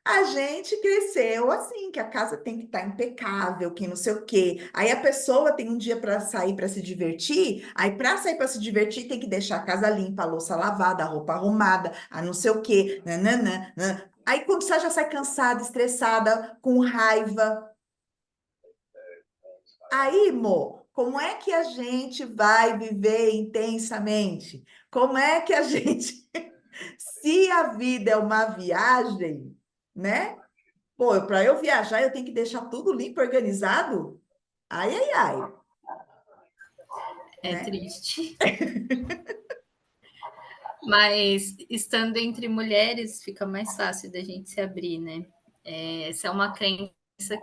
a gente cresceu assim, que a casa tem que estar impecável, que não sei o quê. Aí a pessoa tem um dia para sair para se divertir, aí para sair para se divertir tem que deixar a casa limpa, a louça lavada, a roupa arrumada, a não sei o quê. Nananã, nanã. Aí quando sai, já sai cansada, estressada, com raiva. Aí, Mo, como é que a gente vai viver intensamente? Como é que a gente, se a vida é uma viagem, né? Pô, para eu viajar, eu tenho que deixar tudo limpo, organizado? Ai, ai, ai. É Né? triste. Mas estando entre mulheres, fica mais fácil da gente se abrir, né? Essa é uma crença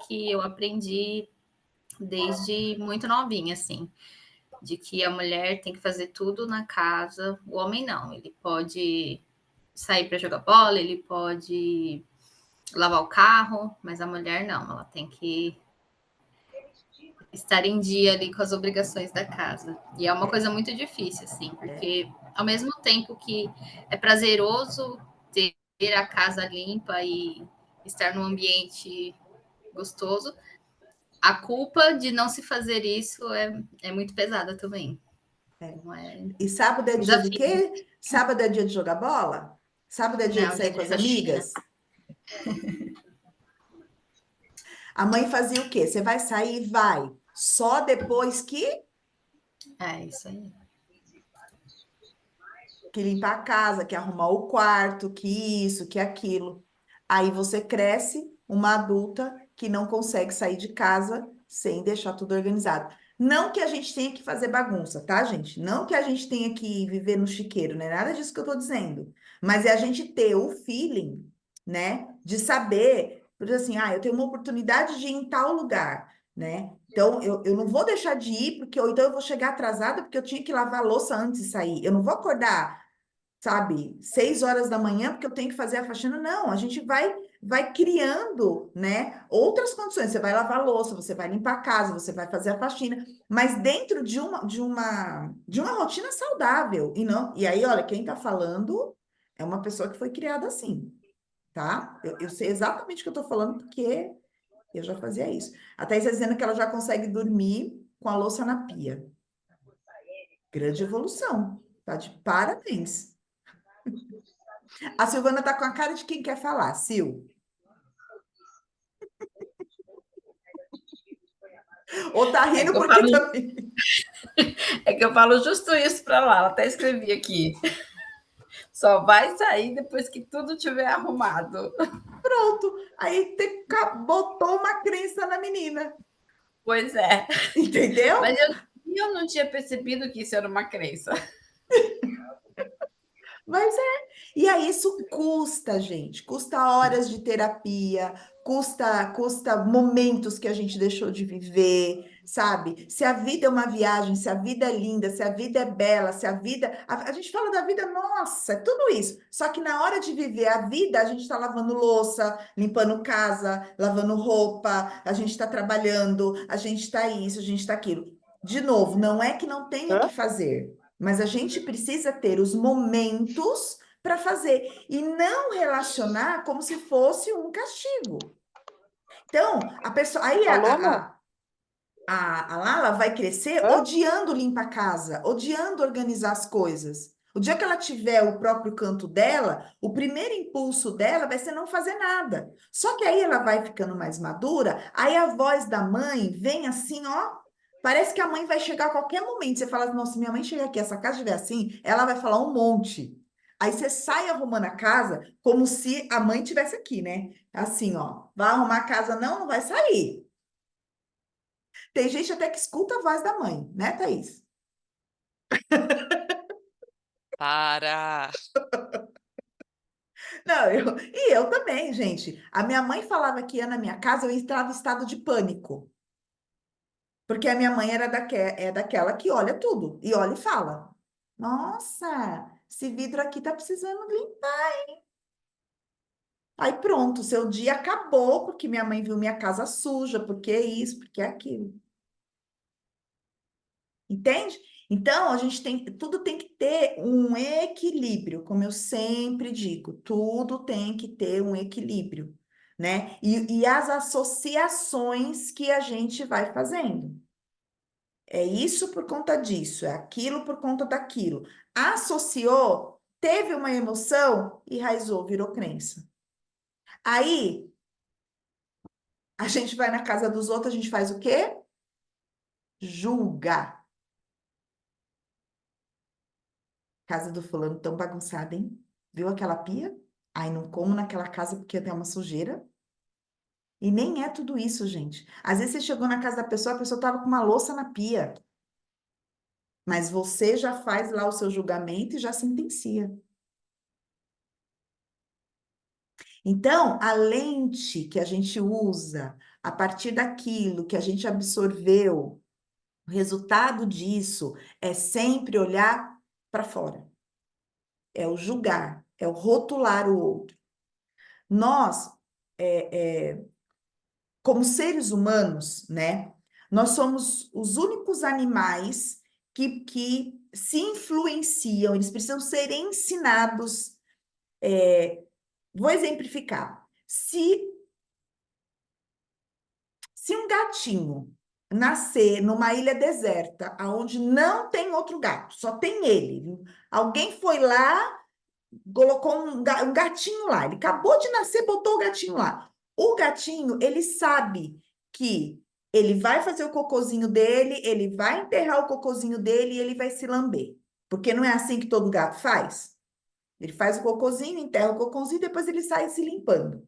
que eu aprendi desde muito novinha, assim, de que a mulher tem que fazer tudo na casa, o homem não. Ele pode sair para jogar bola, ele pode lavar o carro, mas a mulher não, ela tem que estar em dia ali com as obrigações da casa. E é uma coisa muito difícil, assim, porque ao mesmo tempo que é prazeroso ter a casa limpa e estar num ambiente gostoso, a culpa de não se fazer isso é muito pesada também. Então, E sábado é dia do quê? Sábado é dia de jogar bola? Sábado é dia não, de sair dia com as de faxina. amigas? A mãe fazia o quê? Você vai sair? Vai. Só depois É isso aí. que limpar a casa, que arrumar o quarto, que isso, que aquilo. Aí você cresce uma adulta que não consegue sair de casa sem deixar tudo organizado. Não que a gente tenha que fazer bagunça, tá, gente? Não que a gente tenha que viver no chiqueiro, não é nada disso que eu tô dizendo. Mas é a gente ter o feeling, né, de saber, por exemplo, assim, eu tenho uma oportunidade de ir em tal lugar, né? Então, eu não vou deixar de ir, porque ou então eu vou chegar atrasada porque eu tinha que lavar a louça antes de sair. Eu não vou acordar, sabe, 6 horas da manhã, porque eu tenho que fazer a faxina. Não, a gente vai criando, né, outras condições. Você vai lavar a louça, você vai limpar a casa, você vai fazer a faxina, mas dentro de uma rotina saudável. E aí, olha, quem tá falando é uma pessoa que foi criada assim, tá? Eu sei exatamente o que eu tô falando, porque eu já fazia isso. A Thaís está dizendo que ela já consegue dormir com a louça na pia. Grande evolução, tá? De parabéns. A Silvana tá com a cara de quem quer falar. Sil. Ou tá É rindo que eu porque falo, também. é que eu falo justo isso para lá, até escrevi aqui. Só vai sair depois que tudo tiver arrumado. Pronto. Aí botou uma crença na menina. Pois é. Entendeu? Mas eu não tinha percebido que isso era uma crença. Mas e aí isso custa, gente. Custa horas de terapia, custa momentos que a gente deixou de viver, sabe? Se a vida é uma viagem, se a vida é linda, se a vida é bela, se a vida. A gente fala da vida, nossa, é tudo isso. Só que na hora de viver a vida, a gente está lavando louça, limpando casa, lavando roupa, a gente está trabalhando, a gente está isso, a gente está aquilo. De novo, não é que não tenha que fazer. Mas a gente precisa ter os momentos para fazer e não relacionar como se fosse um castigo. Então, a pessoa. Aí a Lala vai crescer odiando limpar a casa, odiando organizar as coisas. O dia que ela tiver o próprio canto dela, o primeiro impulso dela vai ser não fazer nada. Só que aí ela vai ficando mais madura, aí a voz da mãe vem assim, ó. Parece que a mãe vai chegar a qualquer momento. Você fala, nossa, minha mãe chega aqui, essa casa estiver assim, ela vai falar um monte. Aí você sai arrumando a casa como se a mãe tivesse aqui, né? Assim, ó, vai arrumar a casa, não, não vai sair. Tem gente até que escuta a voz da mãe, né, Thaís? Para! Não, eu também, gente. A minha mãe falava que ia na minha casa, eu entrava em estado de pânico. Porque a minha mãe é daquela que olha tudo, e olha e fala: Nossa, esse vidro aqui tá precisando limpar. Aí pronto, seu dia acabou, porque minha mãe viu minha casa suja, porque é isso, porque é aquilo. Entende? Então, tudo tem que ter um equilíbrio, como eu sempre digo, tudo tem que ter um equilíbrio, né? E as associações que a gente vai fazendo. É isso por conta disso, é aquilo por conta daquilo. Associou, teve uma emoção, enraizou, virou crença. Aí, a gente vai na casa dos outros, a gente faz o quê? Julga. Casa do fulano tão bagunçada, hein? Viu aquela pia? Ai, não como naquela casa porque tem uma sujeira. E nem é tudo isso, gente. Às vezes você chegou na casa da pessoa, a pessoa estava com uma louça na pia. Mas você já faz lá o seu julgamento e já sentencia. Então, a lente que a gente usa a partir daquilo que a gente absorveu, o resultado disso é sempre olhar para fora. É o julgar, é o rotular o outro. Nós, como seres humanos, né? Nós somos os únicos animais que se influenciam, eles precisam ser ensinados. Vou exemplificar. Se um gatinho nascer numa ilha deserta, onde não tem outro gato, só tem ele, viu? Alguém foi lá, colocou um gatinho lá, ele acabou de nascer, botou o gatinho lá. O gatinho, ele sabe que ele vai fazer o cocôzinho dele, ele vai enterrar o cocôzinho dele e ele vai se lamber. Porque não é assim que todo gato faz? Ele faz o cocôzinho, enterra o cocôzinho, depois ele sai se limpando.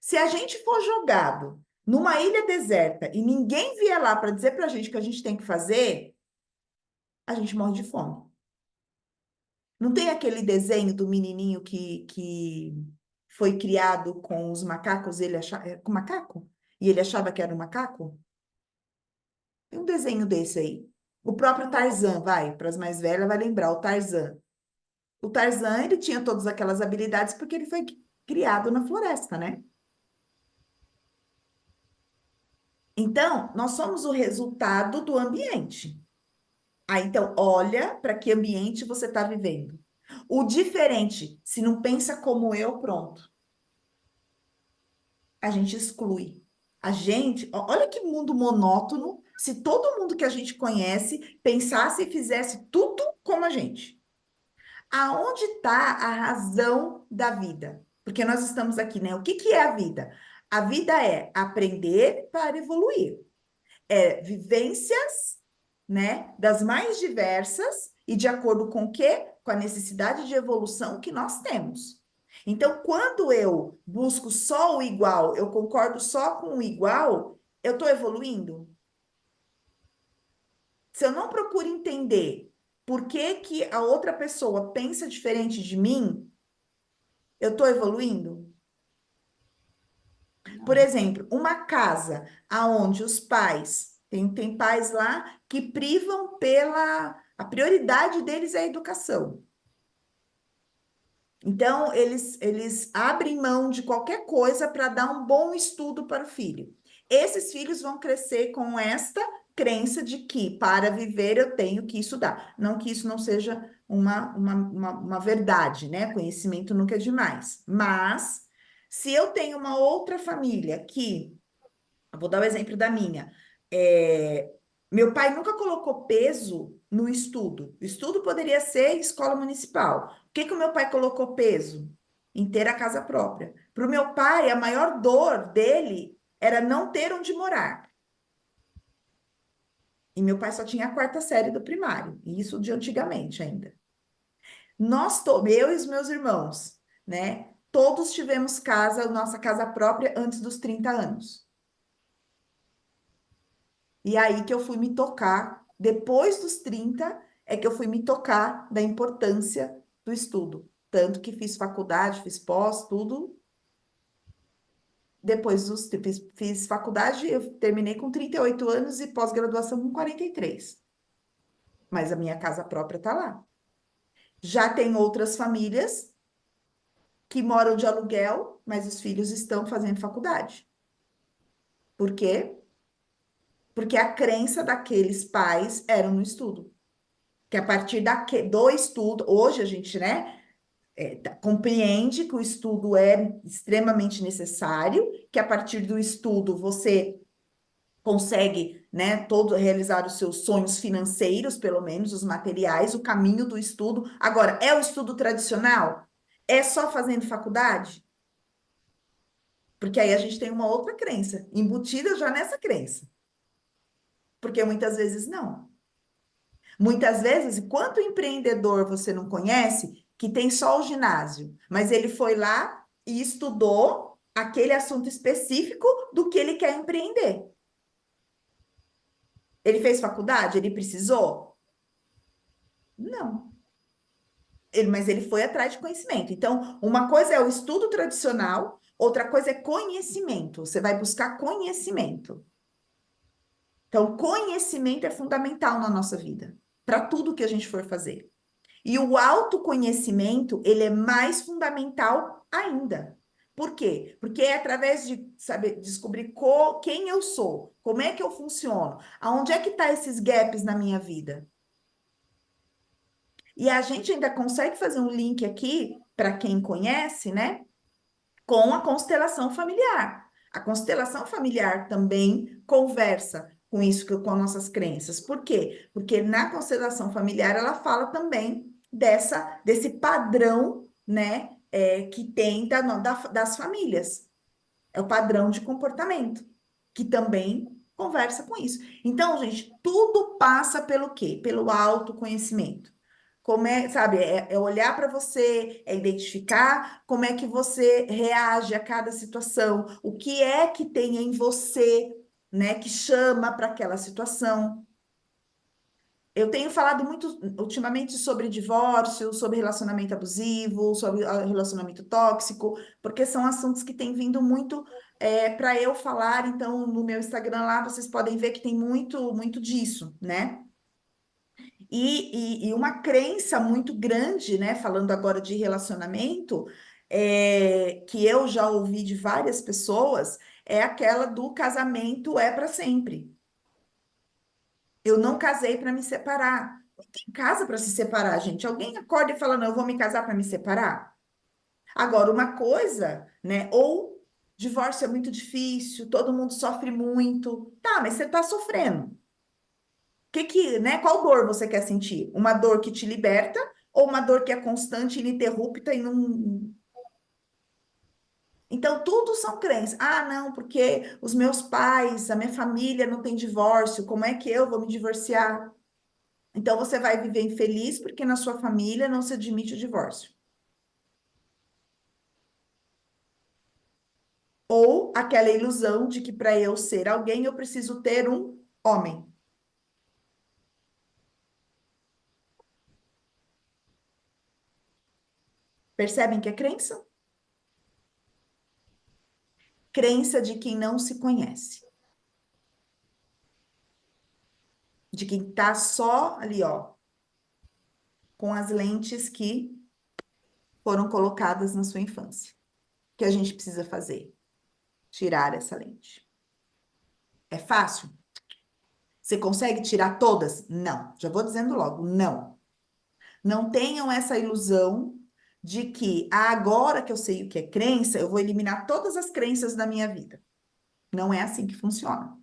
Se a gente for jogado numa ilha deserta, e ninguém vier lá para dizer para a gente o que a gente tem que fazer, a gente morre de fome. Não tem aquele desenho do menininho que foi criado com os macacos, ele achava, com macaco? E ele achava que era um macaco? Tem um desenho desse aí. O próprio Tarzan, para as mais velhas, vai lembrar, o Tarzan. O Tarzan, ele tinha todas aquelas habilidades porque ele foi criado na floresta, né? Então, nós somos o resultado do ambiente. Ah, então, olha para que ambiente você está vivendo. O diferente, se não pensa como eu, pronto. A gente exclui. A gente, olha que mundo monótono, se todo mundo que a gente conhece pensasse e fizesse tudo como a gente. Aonde está a razão da vida? Porque nós estamos aqui, né? O que que é a vida? A vida é aprender para evoluir. É vivências, né, das mais diversas e de acordo com o quê? Com a necessidade de evolução que nós temos. Então, quando eu busco só o igual, eu concordo só com o igual, eu estou evoluindo? Se eu não procuro entender por que que a outra pessoa pensa diferente de mim, eu estou evoluindo? Por exemplo, uma casa aonde os pais, tem pais lá que privam a prioridade deles é a educação. Então, eles abrem mão de qualquer coisa para dar um bom estudo para o filho. Esses filhos vão crescer com esta crença de que para viver eu tenho que estudar. Não que isso não seja uma verdade, né? Conhecimento nunca é demais. Mas, se eu tenho uma outra família que, eu vou dar o exemplo da minha, meu pai nunca colocou peso no estudo. O estudo poderia ser escola municipal. O que que o meu pai colocou peso? Em ter a casa própria. Para o meu pai, a maior dor dele era não ter onde morar. E meu pai só tinha a quarta série do primário. E isso de antigamente ainda. Eu e os meus irmãos, né? Todos tivemos nossa casa própria antes dos 30 anos. E aí que eu fui me tocar, depois dos 30, é que eu fui me tocar da importância do estudo. Tanto que fiz faculdade, fiz pós, tudo. Fiz faculdade, eu terminei com 38 anos e pós-graduação com 43. Mas a minha casa própria está lá. Já tem outras famílias que moram de aluguel, mas os filhos estão fazendo faculdade. Por quê? Porque a crença daqueles pais era no estudo. Que a partir do estudo, hoje a gente, né, compreende que o estudo é extremamente necessário, que a partir do estudo você consegue, né, realizar os seus sonhos financeiros, pelo menos os materiais, o caminho do estudo. Agora, é o estudo tradicional? É só fazendo faculdade? Porque aí a gente tem uma outra crença, embutida já nessa crença. Porque muitas vezes não. Muitas vezes, quanto empreendedor você não conhece que tem só o ginásio, mas ele foi lá e estudou aquele assunto específico do que ele quer empreender. Ele fez faculdade? Ele precisou? Não. Mas ele foi atrás de conhecimento. Então, uma coisa é o estudo tradicional, outra coisa é conhecimento. Você vai buscar conhecimento. Então, conhecimento é fundamental na nossa vida, para tudo que a gente for fazer. E o autoconhecimento, ele é mais fundamental ainda. Por quê? Porque é através de saber descobrir quem eu sou, como é que eu funciono, aonde é que estão esses gaps na minha vida. E a gente ainda consegue fazer um link aqui, para quem conhece, né? Com a constelação familiar. A constelação familiar também conversa com isso, com as nossas crenças. Por quê? Porque na constelação familiar ela fala também desse padrão, né, que tem das famílias. É o padrão de comportamento, que também conversa com isso. Então, gente, tudo passa pelo quê? Pelo autoconhecimento. como é, sabe, é olhar para você, é identificar como é que você reage a cada situação, o que é que tem em você, né, que chama para aquela situação. Eu tenho falado muito ultimamente sobre divórcio, sobre relacionamento abusivo, sobre relacionamento tóxico, porque são assuntos que têm vindo muito para eu falar. Então, no meu Instagram lá, vocês podem ver que tem muito, muito disso, né? E uma crença muito grande, né? Falando agora de relacionamento, que eu já ouvi de várias pessoas, é aquela do casamento é para sempre. Eu não casei para me separar. Ninguém casa para se separar, gente. Alguém acorda e fala, não, eu vou me casar para me separar? Agora, uma coisa, né? Ou divórcio é muito difícil, todo mundo sofre muito. Tá, mas você está sofrendo. Né? Qual dor você quer sentir? Uma dor que te liberta ou uma dor que é constante, ininterrupta e não. Então, tudo são crenças. Ah, não, porque os meus pais, a minha família não tem divórcio, como é que eu vou me divorciar? Então, você vai viver infeliz porque na sua família não se admite o divórcio. Ou aquela ilusão de que para eu ser alguém, eu preciso ter um homem. Percebem que é crença? Crença de quem não se conhece. De quem tá só ali, ó, com as lentes que foram colocadas na sua infância. O que a gente precisa fazer? Tirar essa lente. É fácil? Você consegue tirar todas? Não. Já vou dizendo logo, não. Não tenham essa ilusão de que agora que eu sei o que é crença, eu vou eliminar todas as crenças da minha vida. Não é assim que funciona.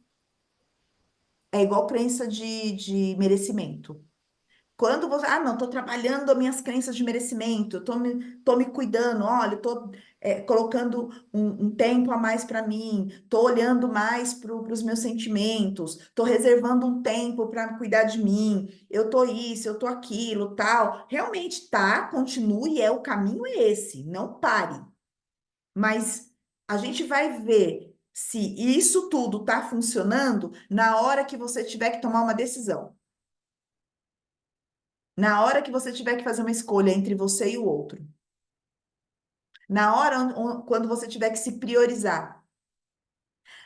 É igual crença de merecimento. Quando você, ah, não, tô trabalhando as minhas crenças de merecimento, tô me cuidando, olha, tô colocando um tempo a mais para mim, tô olhando mais para os meus sentimentos, tô reservando um tempo para cuidar de mim, eu tô isso, eu tô aquilo, tal. Realmente tá, continue, o caminho é esse, não pare. Mas a gente vai ver se isso tudo tá funcionando na hora que você tiver que tomar uma decisão. Na hora que você tiver que fazer uma escolha entre você e o outro. Na hora quando você tiver que se priorizar.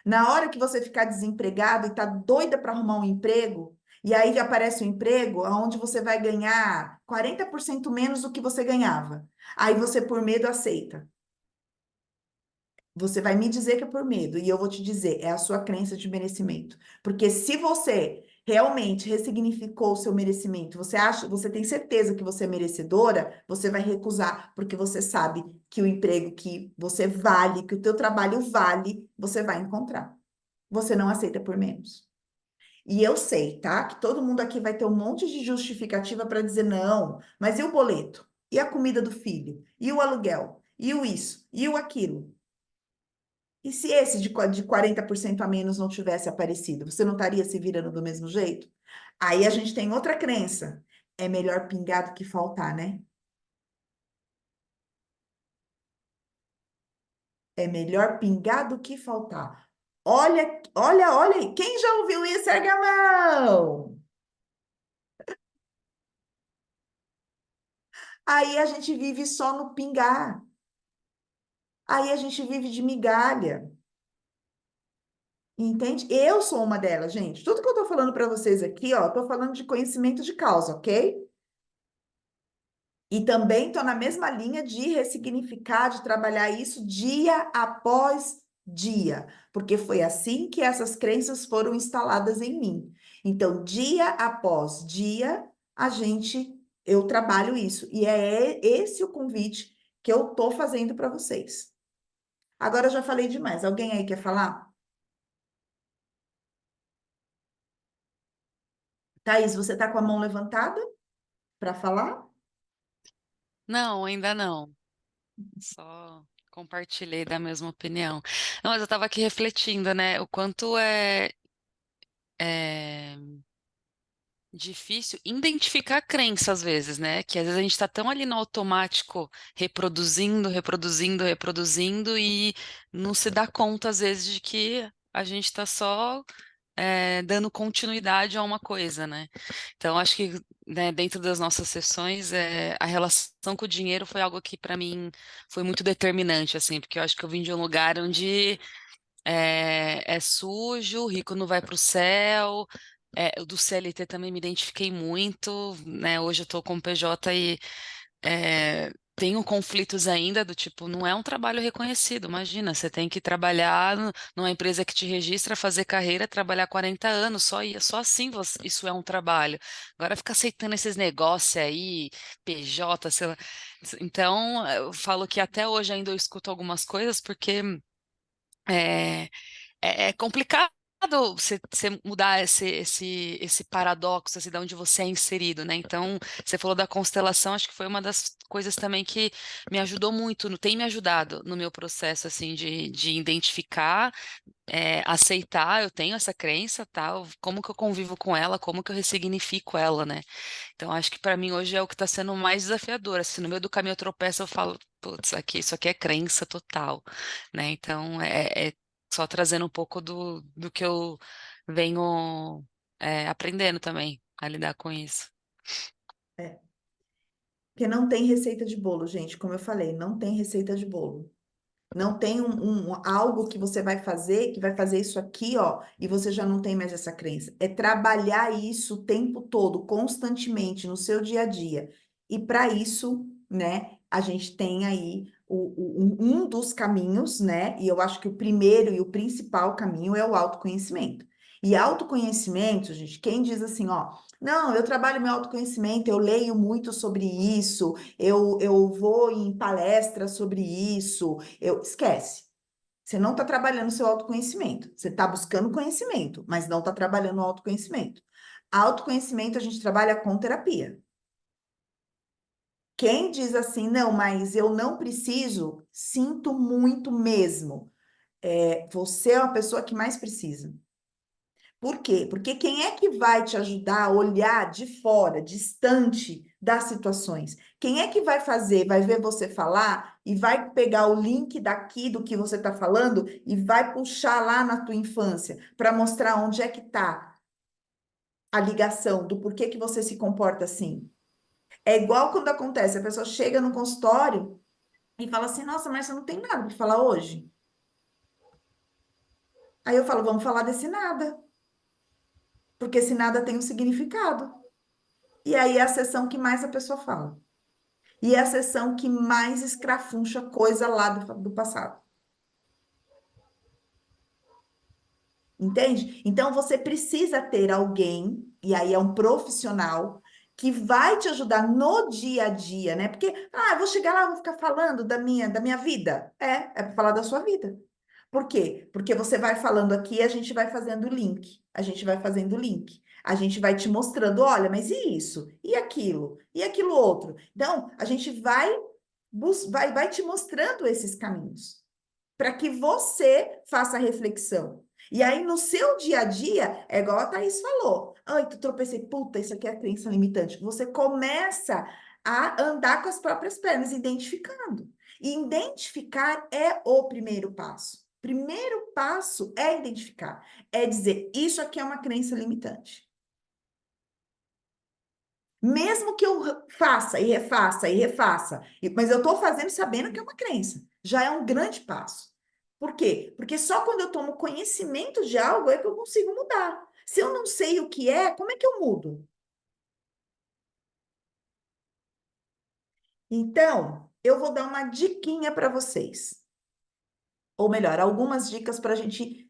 Na hora que você ficar desempregado e tá doida para arrumar um emprego, e aí aparece um emprego onde você vai ganhar 40% menos do que você ganhava. Aí você, por medo, aceita. Você vai me dizer que é por medo, e eu vou te dizer, é a sua crença de merecimento. Porque se você realmente ressignificou o seu merecimento, você tem certeza que você é merecedora, você vai recusar, porque você sabe que o emprego que você vale, que o teu trabalho vale, você vai encontrar. Você não aceita por menos. E eu sei, tá? Que todo mundo aqui vai ter um monte de justificativa para dizer não, mas e o boleto? E a comida do filho? E o aluguel? E o isso? E o aquilo? E se esse de 40% a menos não tivesse aparecido, você não estaria se virando do mesmo jeito? Aí a gente tem outra crença. É melhor pingar do que faltar, né? É melhor pingar do que faltar. Olha, olha, olha aí. Quem já ouviu isso? Ergue a mão. Aí a gente vive só no pingar. Aí a gente vive de migalha. Entende? Eu sou uma delas, gente. Tudo que eu tô falando para vocês aqui, ó, tô falando de conhecimento de causa, ok? E também estou na mesma linha de ressignificar, de trabalhar isso dia após dia, porque foi assim que essas crenças foram instaladas em mim. Então, dia após dia, eu trabalho isso. E é esse o convite que eu estou fazendo para vocês. Agora eu já falei demais. Alguém aí quer falar? Thaís, você está com a mão levantada para falar? Não, ainda não. Só compartilhei da mesma opinião. Não, mas eu estava aqui refletindo, né? O quanto é difícil identificar a crença às vezes, né? Que às vezes a gente está tão ali no automático, reproduzindo, reproduzindo, reproduzindo, e não se dá conta às vezes de que a gente está só dando continuidade a uma coisa, né? Então, acho que né, dentro das nossas sessões, a relação com o dinheiro foi algo que para mim foi muito determinante, assim, porque eu acho que eu vim de um lugar onde é sujo, o rico não vai para o céu. Do CLT também me identifiquei muito, né? Hoje eu estou com o PJ e tenho conflitos ainda do tipo, não é um trabalho reconhecido. Imagina, você tem que trabalhar numa empresa que te registra, fazer carreira, trabalhar 40 anos, só assim isso é um trabalho. Agora fica aceitando esses negócios aí, PJ, sei lá. Então, eu falo que até hoje ainda eu escuto algumas coisas porque é, é complicado você mudar esse paradoxo, assim, de onde você é inserido, né? Então, você falou da constelação, acho que foi uma das coisas também que me ajudou muito, tem me ajudado no meu processo, assim, de identificar, aceitar, eu tenho essa crença, tal, como que eu convivo com ela, como que eu ressignifico ela, né? Então, acho que para mim hoje é o que está sendo mais desafiador, assim, no meio do caminho eu tropeço, eu falo, putz, isso aqui é crença total, né? Então, só trazendo um pouco do que eu venho aprendendo também a lidar com isso. Porque não tem receita de bolo, gente, como eu falei, não tem receita de bolo. Não tem algo que você vai fazer, que vai fazer isso aqui, ó, e você já não tem mais essa crença. É trabalhar isso o tempo todo, constantemente, no seu dia a dia. E para isso, né, a gente tem aí um dos caminhos, né, e eu acho que o primeiro e o principal caminho é o autoconhecimento. E autoconhecimento, gente, quem diz assim, ó, não, eu trabalho meu autoconhecimento, eu leio muito sobre isso, eu vou em palestras sobre isso, esquece. Você não está trabalhando seu autoconhecimento. Você está buscando conhecimento, mas não está trabalhando o autoconhecimento. Autoconhecimento a gente trabalha com terapia. Quem diz assim, não, mas eu não preciso, sinto muito mesmo. Você é uma pessoa que mais precisa. Por quê? Porque quem é que vai te ajudar a olhar de fora, distante das situações? Quem é que vai fazer, vai ver você falar e vai pegar o link daqui do que você está falando e vai puxar lá na tua infância para mostrar onde é que está a ligação do porquê que você se comporta assim? É igual quando acontece, a pessoa chega no consultório e fala assim, nossa, mas você não tem nada para falar hoje? Aí eu falo, vamos falar desse nada, porque esse nada tem um significado. E aí é a sessão que mais a pessoa fala. E é a sessão que mais escrafuncha coisa lá do passado. Entende? Então você precisa ter alguém, e aí é um profissional, que vai te ajudar no dia a dia, né? Porque, eu vou chegar lá, vou ficar falando da minha vida. É para falar da sua vida. Por quê? Porque você vai falando aqui e a gente vai fazendo link. A gente vai fazendo link. A gente vai te mostrando, olha, mas e isso? E aquilo? E aquilo outro? Então, a gente vai te mostrando esses caminhos para que você faça a reflexão. E aí, no seu dia a dia, é igual a Thaís falou. Ai, tu tropecei, puta, isso aqui é a crença limitante. Você começa a andar com as próprias pernas, identificando. E identificar é o primeiro passo. Primeiro passo é identificar. É dizer, isso aqui é uma crença limitante. Mesmo que eu faça e refaça e refaça, mas eu estou fazendo sabendo que é uma crença. Já é um grande passo. Por quê? Porque só quando eu tomo conhecimento de algo é que eu consigo mudar. Se eu não sei o que é, como é que eu mudo? Então, eu vou dar uma diquinha para vocês. Ou melhor, algumas dicas para a gente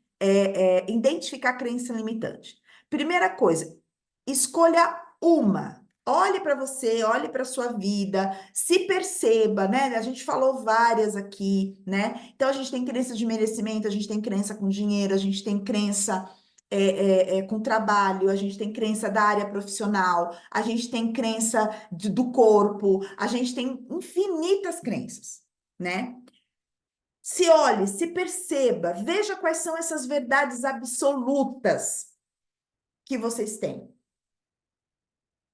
identificar a crença limitante. Primeira coisa, escolha uma. Olhe para você, olhe para sua vida, se perceba, né? A gente falou várias aqui, né? Então a gente tem crença de merecimento, a gente tem crença com dinheiro, a gente tem crença com trabalho, a gente tem crença da área profissional, a gente tem crença do corpo, a gente tem infinitas crenças, né? Se olhe, se perceba, veja quais são essas verdades absolutas que vocês têm.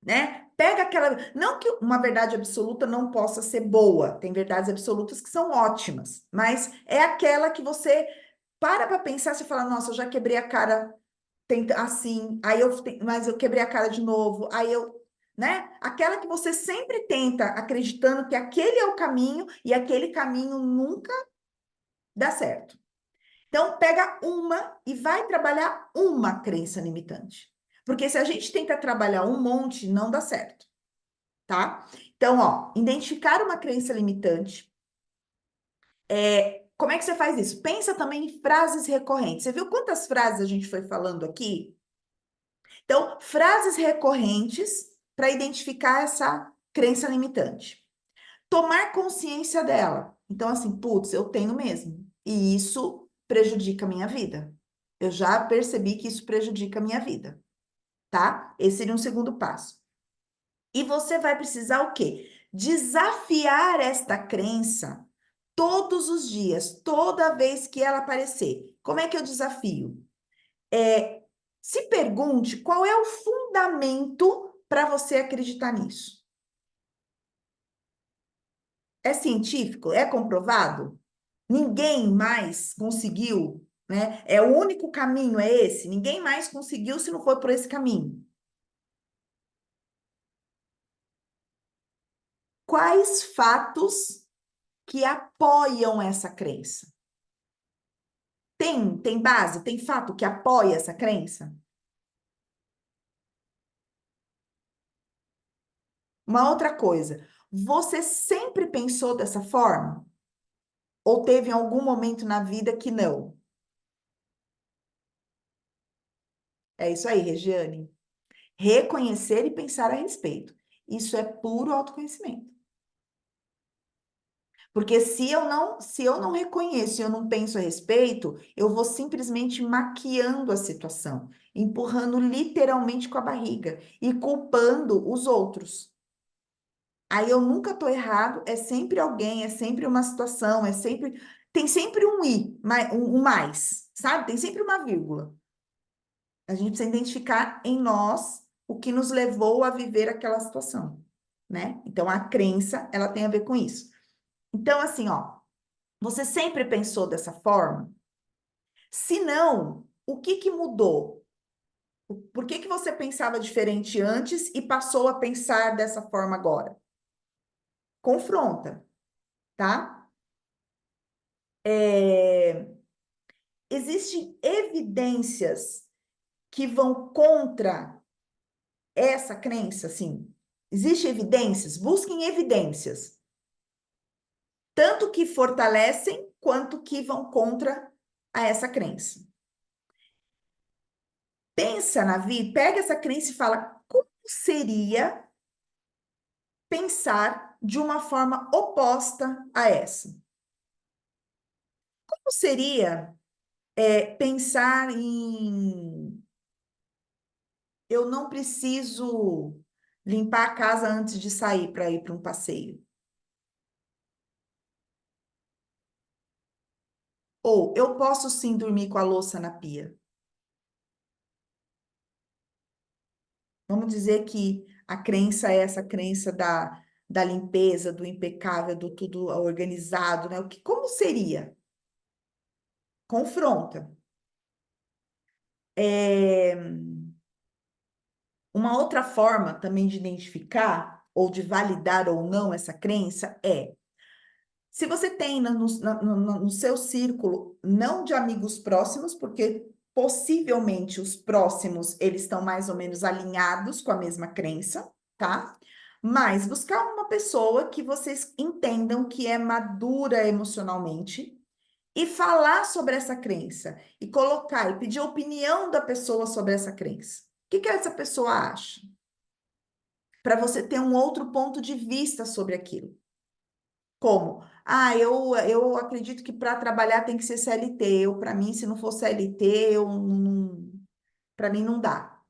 né? Pega aquela... Não que uma verdade absoluta não possa ser boa, tem verdades absolutas que são ótimas, mas é aquela que você para pensar, você fala, nossa, eu já quebrei a cara assim, mas eu quebrei a cara de novo, aí eu, né? Aquela que você sempre tenta acreditando que aquele é o caminho e aquele caminho nunca dá certo. Então, pega uma e vai trabalhar uma crença limitante. Porque se a gente tenta trabalhar um monte, não dá certo, tá? Então, ó, identificar uma crença limitante. Como é que você faz isso? Pensa também em frases recorrentes. Você viu quantas frases a gente foi falando aqui? Então, frases recorrentes para identificar essa crença limitante. Tomar consciência dela. Então, assim, putz, eu tenho mesmo. E isso prejudica a minha vida. Eu já percebi que isso prejudica a minha vida, tá? Esse seria um segundo passo. E você vai precisar o quê? Desafiar esta crença todos os dias, toda vez que ela aparecer. Como é que eu desafio? Se pergunte qual é o fundamento para você acreditar nisso. É científico? É comprovado? Ninguém mais conseguiu, né? É o único caminho, é esse. Ninguém mais conseguiu se não for por esse caminho. Quais fatos que apoiam essa crença? Tem base, tem fato que apoia essa crença? Uma outra coisa, você sempre pensou dessa forma? Ou teve algum momento na vida que não? É isso aí, Regiane. Reconhecer e pensar a respeito. Isso é puro autoconhecimento. Porque se eu não reconheço e eu não penso a respeito, eu vou simplesmente maquiando a situação, empurrando literalmente com a barriga e culpando os outros. Aí eu nunca estou errado, é sempre alguém, é sempre uma situação, tem sempre um um mais, sabe? Tem sempre uma vírgula. A gente precisa identificar em nós o que nos levou a viver aquela situação, né? Então a crença, ela tem a ver com isso. Então assim, ó, você sempre pensou dessa forma? Se não, o que mudou? Por que você pensava diferente antes e passou a pensar dessa forma agora? Confronta, tá? Existem evidências que vão contra essa crença, assim. Existem evidências? Busquem evidências. Tanto que fortalecem, quanto que vão contra essa crença. Pensa na vida, pega essa crença e fala, como seria pensar de uma forma oposta a essa? Como seria pensar em eu não preciso limpar a casa antes de sair para ir para um passeio? Ou eu posso sim dormir com a louça na pia? Vamos dizer que a crença é essa crença da limpeza, do impecável, do tudo organizado, né? Como seria? Confronta. Uma outra forma também de identificar ou de validar ou não essa crença se você tem no seu círculo, não de amigos próximos, porque possivelmente os próximos, eles estão mais ou menos alinhados com a mesma crença, tá? Mas buscar uma pessoa que vocês entendam que é madura emocionalmente e falar sobre essa crença e colocar e pedir a opinião da pessoa sobre essa crença. O que essa pessoa acha? Para você ter um outro ponto de vista sobre aquilo. Como? Eu acredito que para trabalhar tem que ser CLT. Para mim, se não for CLT, para mim não dá.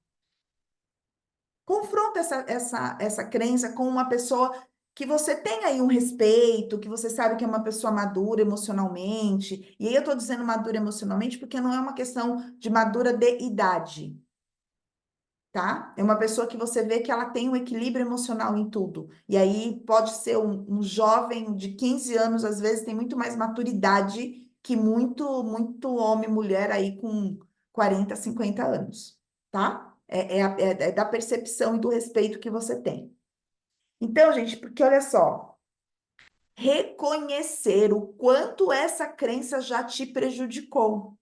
Confronta essa crença com uma pessoa que você tem aí um respeito, que você sabe que é uma pessoa madura emocionalmente. E aí eu estou dizendo madura emocionalmente porque não é uma questão de madura de idade. tá? É uma pessoa que você vê que ela tem um equilíbrio emocional em tudo. E aí pode ser um jovem de 15 anos, às vezes tem muito mais maturidade que muito homem e mulher aí com 40, 50 anos, tá? É da percepção e do respeito que você tem. Então, gente, porque olha só, reconhecer o quanto essa crença já te prejudicou.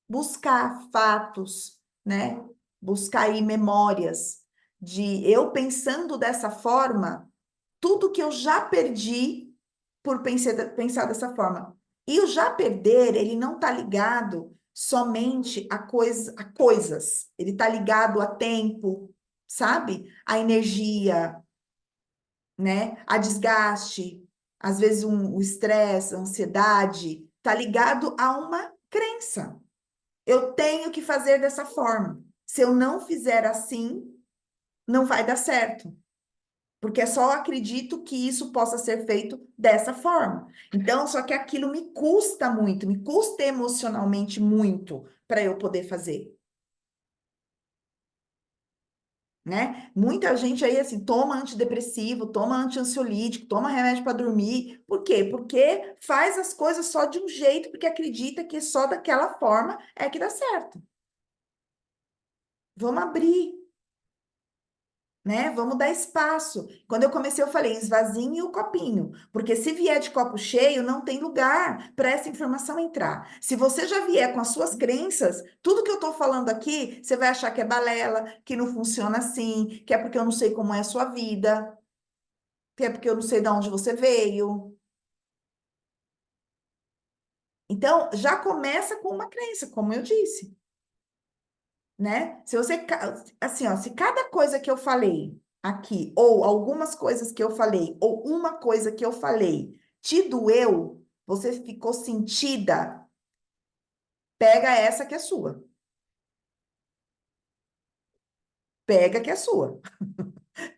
Buscar fatos, né? Buscar aí memórias de eu pensando dessa forma, tudo que eu já perdi por pensar dessa forma. E o já perder, ele não está ligado somente a coisas, ele está ligado a tempo, sabe? A energia, né? A desgaste, às vezes o estresse, a ansiedade, está ligado a uma crença. Eu tenho que fazer dessa forma. Se eu não fizer assim, não vai dar certo. Porque só acredito que isso possa ser feito dessa forma. Então, só que aquilo me custa muito, me custa emocionalmente muito para eu poder fazer. Né? Muita gente aí, assim, toma antidepressivo, toma anti-ansiolítico, toma remédio para dormir. Por quê? Porque faz as coisas só de um jeito, porque acredita que só daquela forma é que dá certo. Vamos abrir, né? Vamos dar espaço. Quando eu comecei, eu falei, esvazie o copinho, porque se vier de copo cheio, não tem lugar para essa informação entrar. Se você já vier com as suas crenças, tudo que eu estou falando aqui, você vai achar que é balela, que não funciona assim, que é porque eu não sei como é a sua vida, que é porque eu não sei de onde você veio. Então, já começa com uma crença, como eu disse, né? Se você, assim, ó, se cada coisa que eu falei aqui, ou algumas coisas que eu falei, ou uma coisa que eu falei, te doeu, você ficou sentida, pega essa que é sua. Pega que é sua.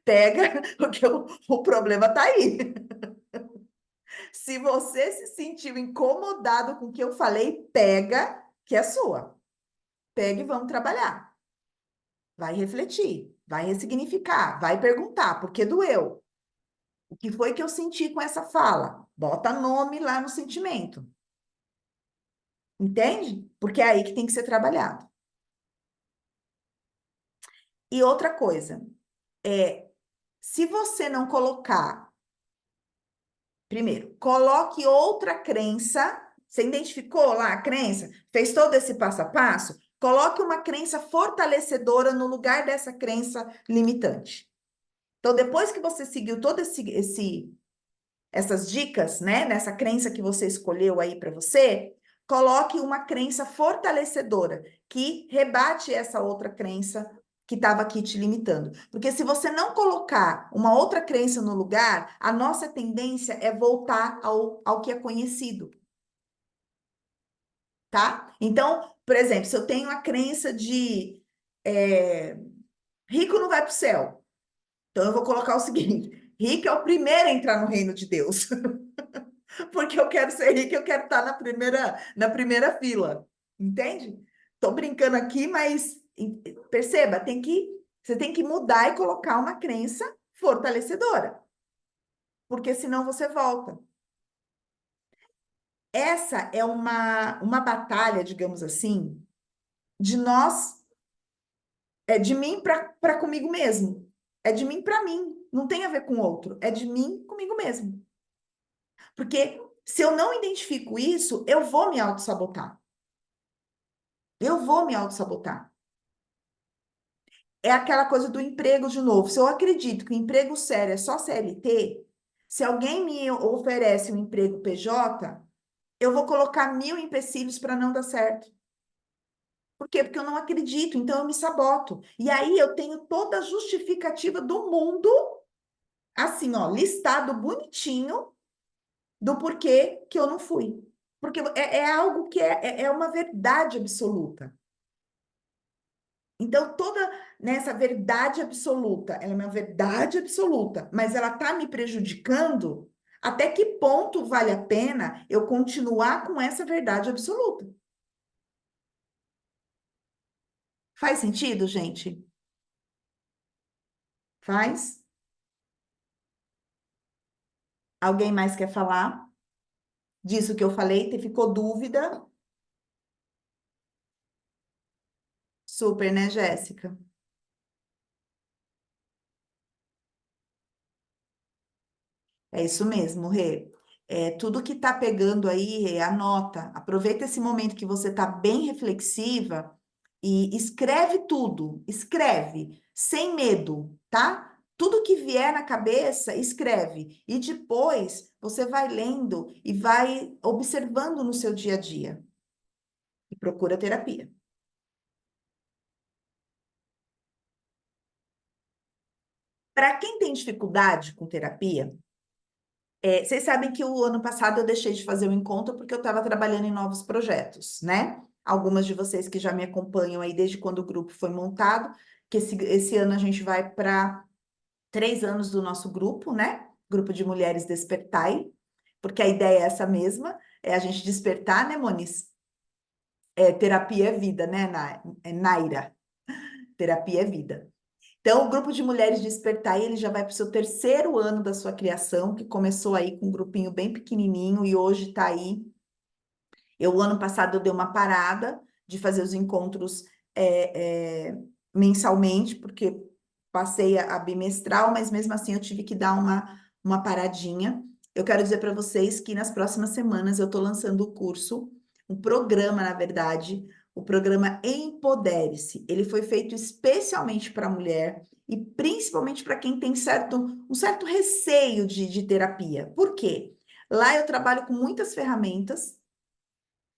Pega, porque o problema tá aí. Se você se sentiu incomodado com o que eu falei, pega que é sua. Pega e vamos trabalhar. Vai refletir, vai ressignificar, vai perguntar, por que doeu? O que foi que eu senti com essa fala? Bota nome lá no sentimento. Entende? Porque é aí que tem que ser trabalhado. E outra coisa, se você não colocar, primeiro, coloque outra crença. Você identificou lá a crença? Fez todo esse passo a passo? Coloque uma crença fortalecedora no lugar dessa crença limitante. Então, depois que você seguiu todo essas dicas, né, nessa crença que você escolheu aí para você, coloque uma crença fortalecedora que rebate essa outra crença que estava aqui te limitando. Porque se você não colocar uma outra crença no lugar, a nossa tendência é voltar ao que é conhecido. Tá? Então, por exemplo, se eu tenho a crença de rico não vai para o céu, então eu vou colocar o seguinte: rico é o primeiro a entrar no reino de Deus. Porque eu quero ser rica, eu quero estar na primeira fila. Entende? Estou brincando aqui, mas perceba, você tem que mudar e colocar uma crença fortalecedora. Porque senão você volta. Essa é uma batalha, digamos assim, de nós, de mim para comigo mesmo. É de mim para mim. Não tem a ver com o outro. É de mim comigo mesmo. Porque se eu não identifico isso, eu vou me autossabotar. Eu vou me autossabotar. É aquela coisa do emprego de novo. Se eu acredito que o emprego sério é só CLT, se alguém me oferece um emprego PJ, eu vou colocar 1000 empecilhos para não dar certo. Por quê? Porque eu não acredito, então eu me saboto. E aí eu tenho toda a justificativa do mundo, assim, ó, listado bonitinho, do porquê que eu não fui. Porque é algo que é uma verdade absoluta. Então, toda nessa verdade absoluta, ela é uma verdade absoluta, mas ela está me prejudicando, até que ponto vale a pena eu continuar com essa verdade absoluta? Faz sentido, gente? Faz? Alguém mais quer falar disso que eu falei? Ficou dúvida? Super, né, Jéssica? É isso mesmo, Rê. Tudo que tá pegando aí, Rê, anota. Aproveita esse momento que você tá bem reflexiva e escreve tudo. Escreve, sem medo, tá? Tudo que vier na cabeça, escreve. E depois você vai lendo e vai observando no seu dia a dia. E procura terapia. Para quem tem dificuldade com terapia, vocês sabem que o ano passado eu deixei de fazer o encontro porque eu estava trabalhando em novos projetos, né? Algumas de vocês que já me acompanham aí desde quando o grupo foi montado, que esse ano a gente vai para 3 anos do nosso grupo, né? Grupo de Mulheres Despertai, porque a ideia é essa mesma, é a gente despertar, né, Moniz? Terapia é vida, né, Naira? Terapia é vida. Então, o grupo de Mulheres Despertar, ele já vai para o seu 3º ano da sua criação, que começou aí com um grupinho bem pequenininho e hoje está aí. O ano passado, eu dei uma parada de fazer os encontros mensalmente, porque passei a bimestral, mas mesmo assim eu tive que dar uma paradinha. Eu quero dizer para vocês que nas próximas semanas eu estou lançando o curso, um programa, na verdade, o programa Empodere-se. Ele foi feito especialmente para a mulher e principalmente para quem tem um certo receio de terapia. Por quê? Lá eu trabalho com muitas ferramentas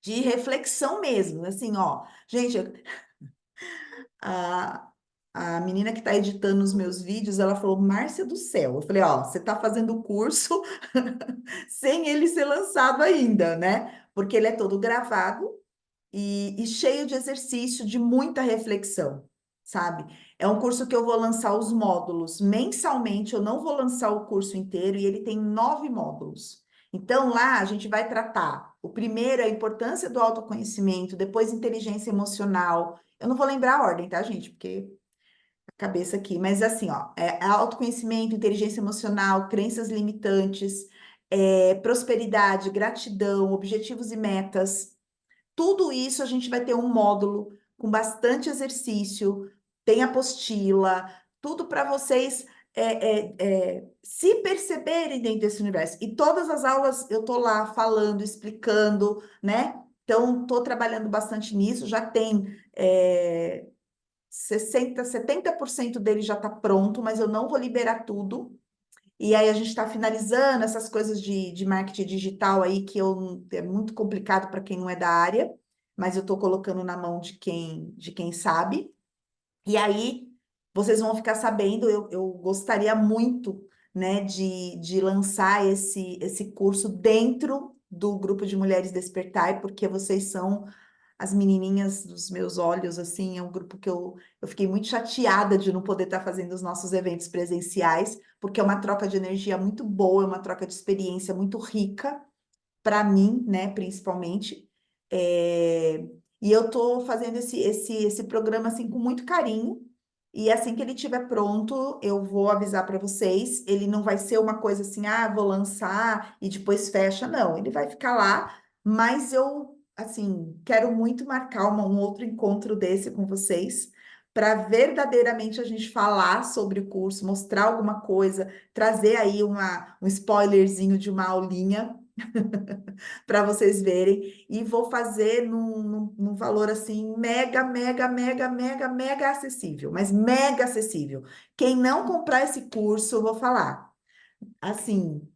de reflexão mesmo, assim, ó. Gente, a menina que está editando os meus vídeos, ela falou, Márcia do céu. Eu falei, ó, você está fazendo o curso sem ele ser lançado ainda, né? Porque ele é todo gravado e cheio de exercício, de muita reflexão, sabe? É um curso que eu vou lançar os módulos mensalmente, eu não vou lançar o curso inteiro, e ele tem 9 módulos. Então, lá a gente vai tratar, o primeiro é a importância do autoconhecimento, depois inteligência emocional. Eu não vou lembrar a ordem, tá, gente? Porque a cabeça aqui, mas assim, ó, autoconhecimento, inteligência emocional, crenças limitantes, prosperidade, gratidão, objetivos e metas. Tudo isso a gente vai ter um módulo com bastante exercício, tem apostila, tudo para vocês se perceberem dentro desse universo. E todas as aulas eu estou lá falando, explicando, né? Então, estou trabalhando bastante nisso, já tem 70% dele já está pronto, mas eu não vou liberar tudo. E aí a gente está finalizando essas coisas de marketing digital aí, que é muito complicado para quem não é da área, mas eu estou colocando na mão de quem sabe. E aí vocês vão ficar sabendo, eu gostaria muito, né, de lançar esse curso dentro do grupo de Mulheres Despertai, porque vocês são as menininhas dos meus olhos, assim, é um grupo que eu fiquei muito chateada de não poder estar fazendo os nossos eventos presenciais, porque é uma troca de energia muito boa, é uma troca de experiência muito rica, para mim, né, principalmente. E eu estou fazendo esse programa, assim, com muito carinho, e assim que ele estiver pronto, eu vou avisar para vocês. Ele não vai ser uma coisa assim, vou lançar e depois fecha, não. Ele vai ficar lá, mas eu, assim, quero muito marcar um outro encontro desse com vocês, para verdadeiramente a gente falar sobre o curso, mostrar alguma coisa, trazer aí um spoilerzinho de uma aulinha para vocês verem, e vou fazer num valor assim mega, mega, mega, mega, mega acessível, mas mega acessível. Quem não comprar esse curso, eu vou falar, assim,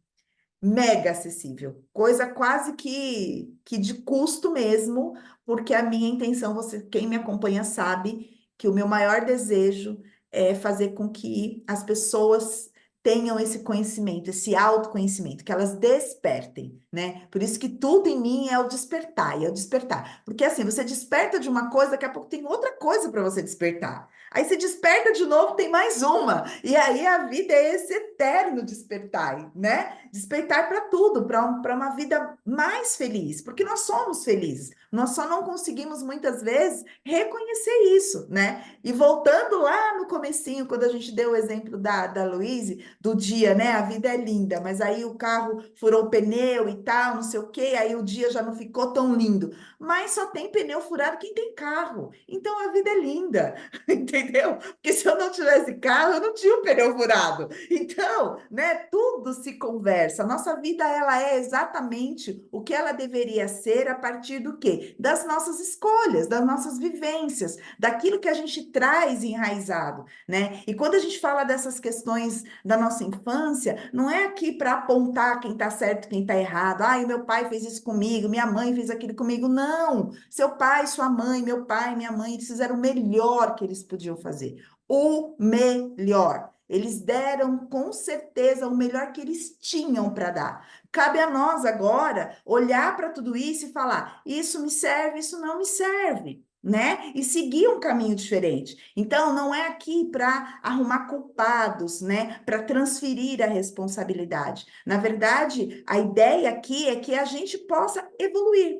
mega acessível, coisa quase que de custo mesmo, porque a minha intenção, quem me acompanha sabe que o meu maior desejo é fazer com que as pessoas tenham esse conhecimento, esse autoconhecimento, que elas despertem, né? Por isso que tudo em mim é o despertar, é o despertar. Porque assim, você desperta de uma coisa, daqui a pouco tem outra coisa para você despertar. Aí você desperta de novo, tem mais uma. E aí a vida é esse eterno despertar, né? Despertar para tudo, para uma vida mais feliz, porque nós somos felizes. Nós só não conseguimos muitas vezes reconhecer isso, né? E voltando lá no comecinho, quando a gente deu o exemplo da Luíse, do dia, né? A vida é linda, mas aí o carro furou o pneu e tal, não sei o quê, aí o dia já não ficou tão lindo. Mas só tem pneu furado quem tem carro. Então a vida é linda, entendeu? Porque se eu não tivesse carro, eu não tinha o pneu furado. Então, né, tudo se conversa. A nossa vida, ela é exatamente o que ela deveria ser a partir do quê? Das nossas escolhas, das nossas vivências, daquilo que a gente traz enraizado, né? E quando a gente fala dessas questões da nossa infância, não é aqui para apontar quem está certo, quem está errado. Ai, meu pai fez isso comigo, minha mãe fez aquilo comigo. Não! Seu pai, sua mãe, meu pai, minha mãe, eles fizeram o melhor que eles podiam fazer. O melhor. Eles deram com certeza o melhor que eles tinham para dar. Cabe a nós agora olhar para tudo isso e falar: isso me serve, isso não me serve, né? E seguir um caminho diferente. Então, não é aqui para arrumar culpados, né? Para transferir a responsabilidade. Na verdade, a ideia aqui é que a gente possa evoluir,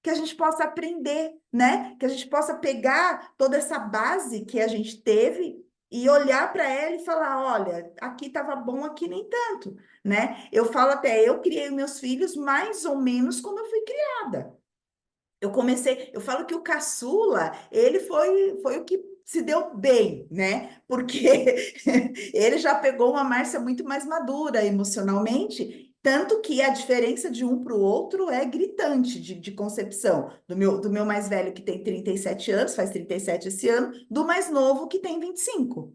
que a gente possa aprender, né? Que a gente possa pegar toda essa base que a gente teve e olhar para ela e falar: olha, aqui estava bom, aqui nem tanto, né? Eu falo até, eu criei meus filhos mais ou menos como eu fui criada. Eu falo que o caçula, ele foi o que se deu bem, né? Porque ele já pegou uma Márcia muito mais madura emocionalmente, tanto que a diferença de um para o outro é gritante de concepção. Do meu mais velho, que tem 37 anos, faz 37 esse ano, do mais novo, que tem 25,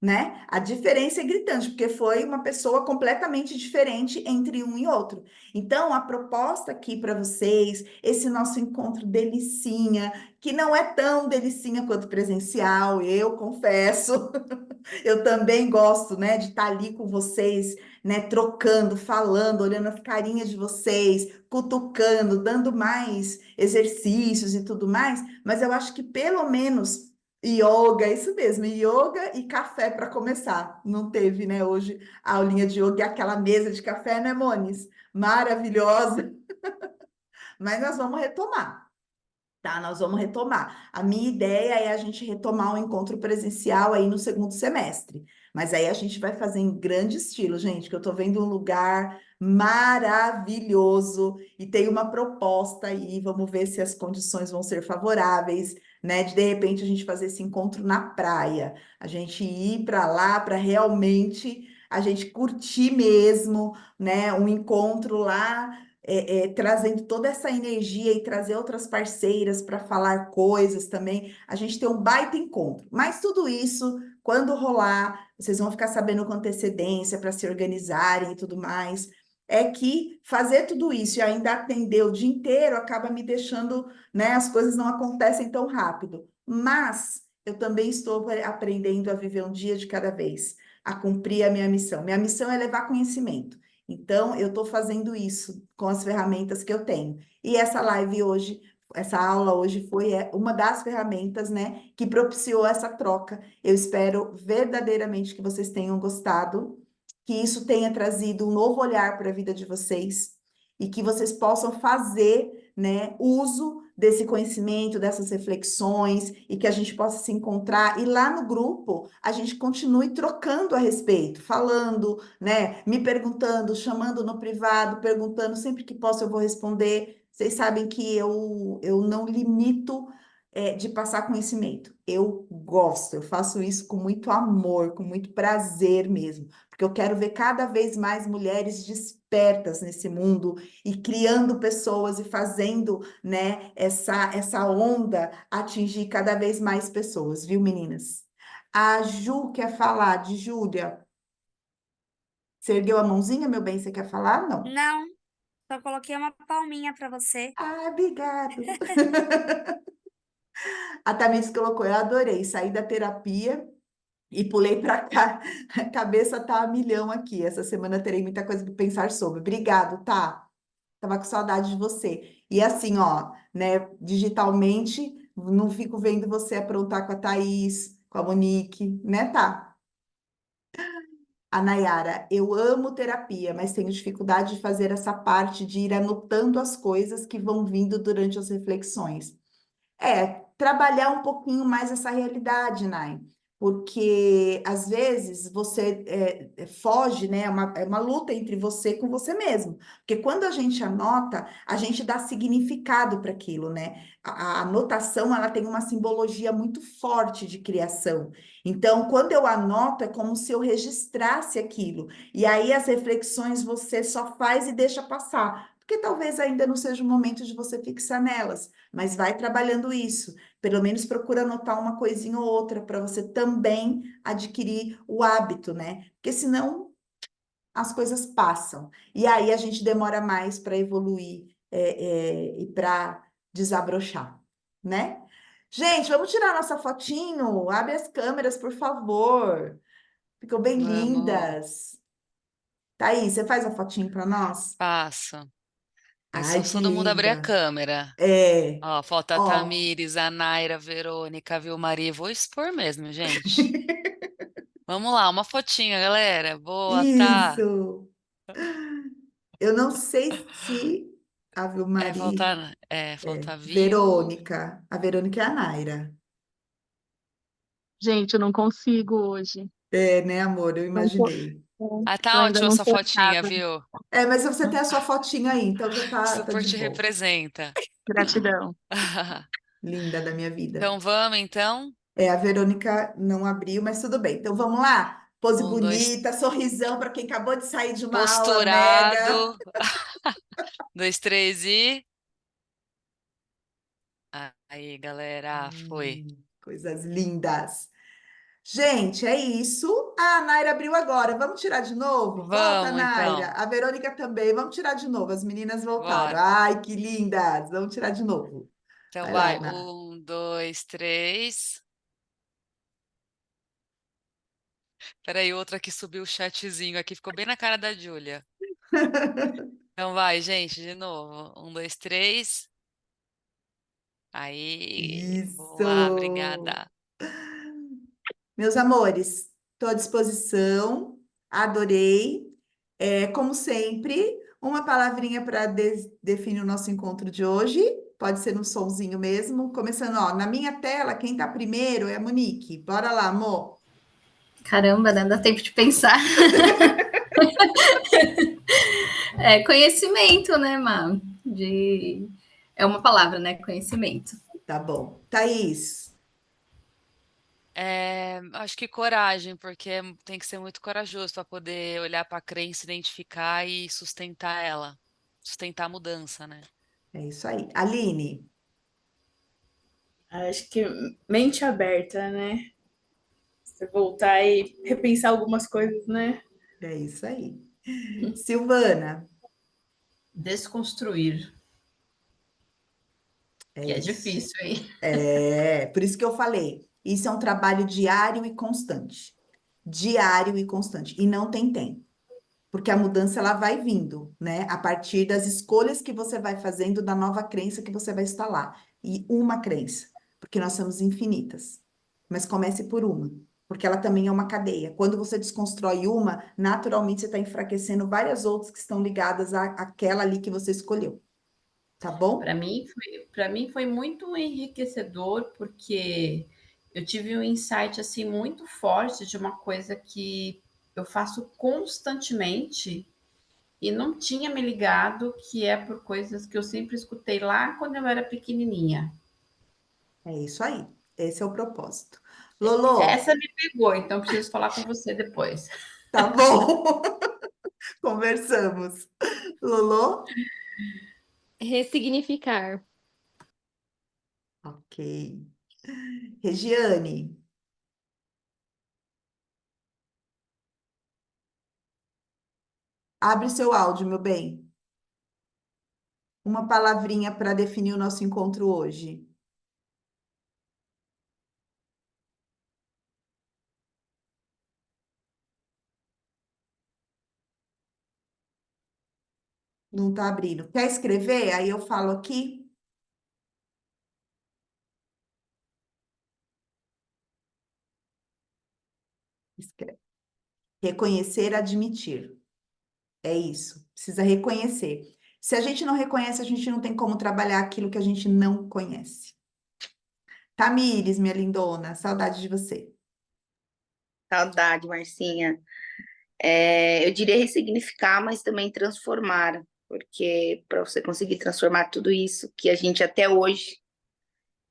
né? A diferença é gritante, porque foi uma pessoa completamente diferente entre um e outro. Então, a proposta aqui para vocês, esse nosso encontro delicinha, que não é tão delicinha quanto presencial, eu confesso. Eu também gosto, né, de estar ali com vocês, né, trocando, falando, olhando as carinhas de vocês, cutucando, dando mais exercícios e tudo mais, mas eu acho que pelo menos yoga, isso mesmo, yoga e café para começar. Não teve, né, hoje a aulinha de yoga e aquela mesa de café, né, Moniz? Maravilhosa. Mas nós vamos retomar. Tá, nós vamos retomar. A minha ideia é a gente retomar o encontro presencial aí no segundo semestre. Mas aí a gente vai fazer em grande estilo, gente, que eu tô vendo um lugar maravilhoso e tem uma proposta aí. Vamos ver se as condições vão ser favoráveis, né? De repente a gente fazer esse encontro na praia, a gente ir para lá para realmente a gente curtir mesmo, né? Um encontro lá trazendo toda essa energia e trazer outras parceiras para falar coisas também. A gente tem um baita encontro. Mas tudo isso, quando rolar, vocês vão ficar sabendo com antecedência para se organizarem e tudo mais. É que fazer tudo isso e ainda atender o dia inteiro acaba me deixando, né? As coisas não acontecem tão rápido. Mas eu também estou aprendendo a viver um dia de cada vez, a cumprir a minha missão. Minha missão é levar conhecimento. Então, eu estou fazendo isso com as ferramentas que eu tenho. E essa live hoje, essa aula hoje foi uma das ferramentas, né, que propiciou essa troca. Eu espero verdadeiramente que vocês tenham gostado, que isso tenha trazido um novo olhar para a vida de vocês e que vocês possam fazer, né, uso desse conhecimento, dessas reflexões, e que a gente possa se encontrar, e lá no grupo a gente continue trocando a respeito, falando, né, me perguntando, chamando no privado, perguntando, sempre que posso eu vou responder. Vocês sabem que eu não limito de passar conhecimento. Eu gosto, eu faço isso com muito amor, com muito prazer mesmo, porque eu quero ver cada vez mais mulheres despertas nesse mundo e criando pessoas e fazendo, né, essa onda atingir cada vez mais pessoas, viu, meninas? A Ju quer falar, de Júlia. Você ergueu a mãozinha, meu bem? Você quer falar? Não. Não, só coloquei uma palminha para você. Ah, obrigado. A Tamires colocou, eu adorei, saí da terapia e pulei para cá. A cabeça tá a milhão aqui. Essa semana terei muita coisa para pensar sobre. Obrigado, tá? Tava com saudade de você. E assim, ó, né, digitalmente, não fico vendo você aprontar com a Thaís, com a Monique, né, tá? A Nayara, eu amo terapia, mas tenho dificuldade de fazer essa parte de ir anotando as coisas que vão vindo durante as reflexões. Trabalhar um pouquinho mais essa realidade, Nai, porque às vezes você foge, né? É uma luta entre você com você mesmo. Porque quando a gente anota, a gente dá significado para aquilo, né? A anotação, ela tem uma simbologia muito forte de criação. Então, quando eu anoto, é como se eu registrasse aquilo. E aí as reflexões você só faz e deixa passar. Porque talvez ainda não seja o momento de você fixar nelas, mas vai trabalhando isso. Pelo menos procura anotar uma coisinha ou outra para você também adquirir o hábito, né? Porque senão as coisas passam. E aí a gente demora mais para evoluir e para desabrochar, né? Gente, vamos tirar nossa fotinho? Abre as câmeras, por favor. Ficam bem Vamos, lindas. Thaís, você faz a fotinho para nós? passo. É Ai, só que todo mundo abrir a linda. câmera. É, Ó, falta a ó. Tamires, a Naira, a Verônica, a Vilmari. Vou expor mesmo, gente. Vamos lá, uma fotinha, galera. Boa, tá? Isso. Eu não sei se a É, Vilmari falta a Vil. Verônica. A Verônica é a Naira. Gente, eu não consigo hoje. É, né, amor? Eu Não tô- imaginei. Ah, Eu tá ainda ótima a não sua tô em fotinha, casa. viu? É, mas você tem a sua fotinha aí, então já tá Super de te boa. representa. Gratidão. Linda da minha vida. Então vamos, então. A Verônica não abriu, mas tudo bem. Então vamos lá? Pose Um, dois, bonita, sorrisão para quem acabou de sair de uma aula mega. posturado. Dois, três e. Aí, galera, foi. Coisas lindas. Gente, é isso. Ah, a Naira abriu agora. Vamos tirar de novo? Volta, Vamos, Naira. então. A Verônica também. Vamos tirar de novo. As meninas voltaram. Bora. Ai, que lindas. Vamos tirar de novo. Então Vai lá, vai. Ana. Um, dois, três. Peraí, outra que subiu o chatzinho aqui. Ficou bem na cara da Júlia. Então vai, gente, de novo. Um, dois, três. Aí. Boa, Isso. obrigada. Meus amores, estou à disposição. Adorei. Como sempre, uma palavrinha para definir o nosso encontro de hoje. Pode ser no sonzinho mesmo. Começando, ó, na minha tela, quem está primeiro é a Monique. Bora lá, amor. Caramba, né? Dá tempo de pensar. É conhecimento, né, Má? É uma palavra, né? Conhecimento. Tá bom. Thaís. Acho que coragem, porque tem que ser muito corajoso para poder olhar para a crença, identificar e sustentar ela. Sustentar a mudança, né? É isso aí. Aline. Acho que mente aberta, né? Você voltar e repensar algumas coisas, né? É isso aí. Silvana. Desconstruir, É que é isso. difícil, hein? Por isso que eu falei. Isso é um trabalho diário e constante. Diário e constante. E não tem tempo. Porque a mudança ela vai vindo, né? A partir das escolhas que você vai fazendo, da nova crença que você vai instalar. E uma crença, porque nós somos infinitas. Mas comece por uma, porque ela também é uma cadeia. Quando você desconstrói uma, naturalmente você está enfraquecendo várias outras que estão ligadas àquela ali que você escolheu. Tá bom? Para mim foi muito enriquecedor, porque eu tive um insight assim muito forte de uma coisa que eu faço constantemente e não tinha me ligado que é por coisas que eu sempre escutei lá quando eu era pequenininha. É isso aí. Esse é o propósito. Lolo, Essa me pegou, então preciso falar com você depois. tá bom? Conversamos. Lolo? Ressignificar. Ok. Regiane? Abre seu áudio, meu bem. Uma palavrinha para definir o nosso encontro hoje. Não está abrindo. Quer escrever? Aí eu falo aqui. Escreve. Reconhecer, admitir. É isso. Precisa reconhecer. Se a gente não reconhece, a gente não tem como trabalhar aquilo que a gente não conhece. Tamires, minha lindona, saudade de você. Saudade, Marcinha. Eu diria ressignificar, mas também transformar, porque para você conseguir transformar tudo isso que a gente até hoje,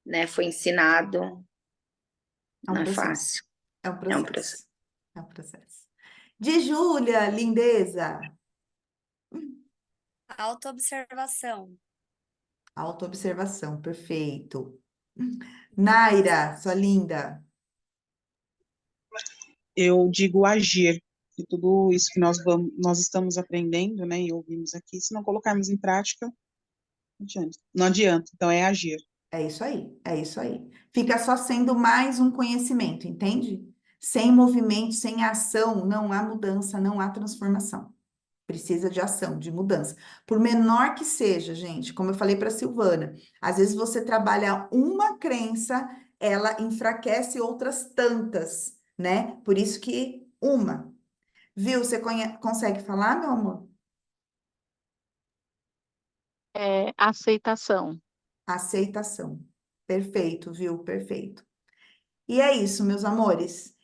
né, foi ensinado, É um não é processo. fácil. É um É um processo. processo. É um processo. De Júlia, lindeza. Autoobservação. Autoobservação, perfeito. Naira, sua linda. Eu digo agir, que tudo isso que nós estamos aprendendo, né, e ouvimos aqui, se não colocarmos em prática, não adianta. Não adianta. Então é agir. É isso aí, é isso aí. Fica só sendo mais um conhecimento, entende? Sem movimento, sem ação, não há mudança, não há transformação. Precisa de ação, de mudança. Por menor que seja, gente, como eu falei para a Silvana, às vezes você trabalha uma crença, ela enfraquece outras tantas, né? Por isso que uma. Viu? Você consegue falar, meu amor? Aceitação. Aceitação. Perfeito, viu? Perfeito. E é isso, meus amores.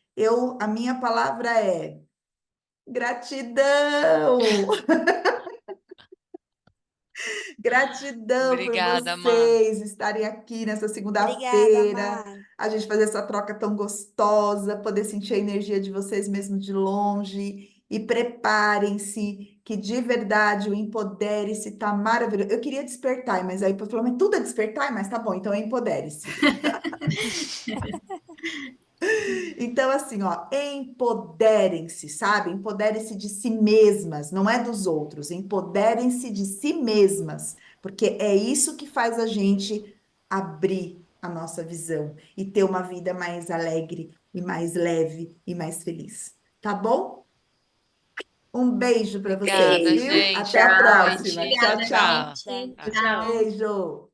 A minha palavra é gratidão. Gratidão por Obrigada, Má. vocês estarem aqui nessa Obrigada, segunda-feira, Mar. a gente fazer essa troca tão gostosa, poder sentir a energia de vocês mesmo de longe. E preparem-se, que de verdade o Empodere-se tá maravilhoso. Eu queria despertar, mas aí falou, mas tudo é despertar, mas tá bom, então é Empodere-se. Então, assim, ó, empoderem-se, sabe? Empoderem-se de si mesmas, não é dos outros. Empoderem-se de si mesmas, porque é isso que faz a gente abrir a nossa visão e ter uma vida mais alegre e mais leve e mais feliz. Tá bom? Um beijo para vocês, Obrigada, viu? gente. Até a Boa próxima. noite. Tchau, Obrigada, tchau. Tchau. gente. Tchau. Beijo.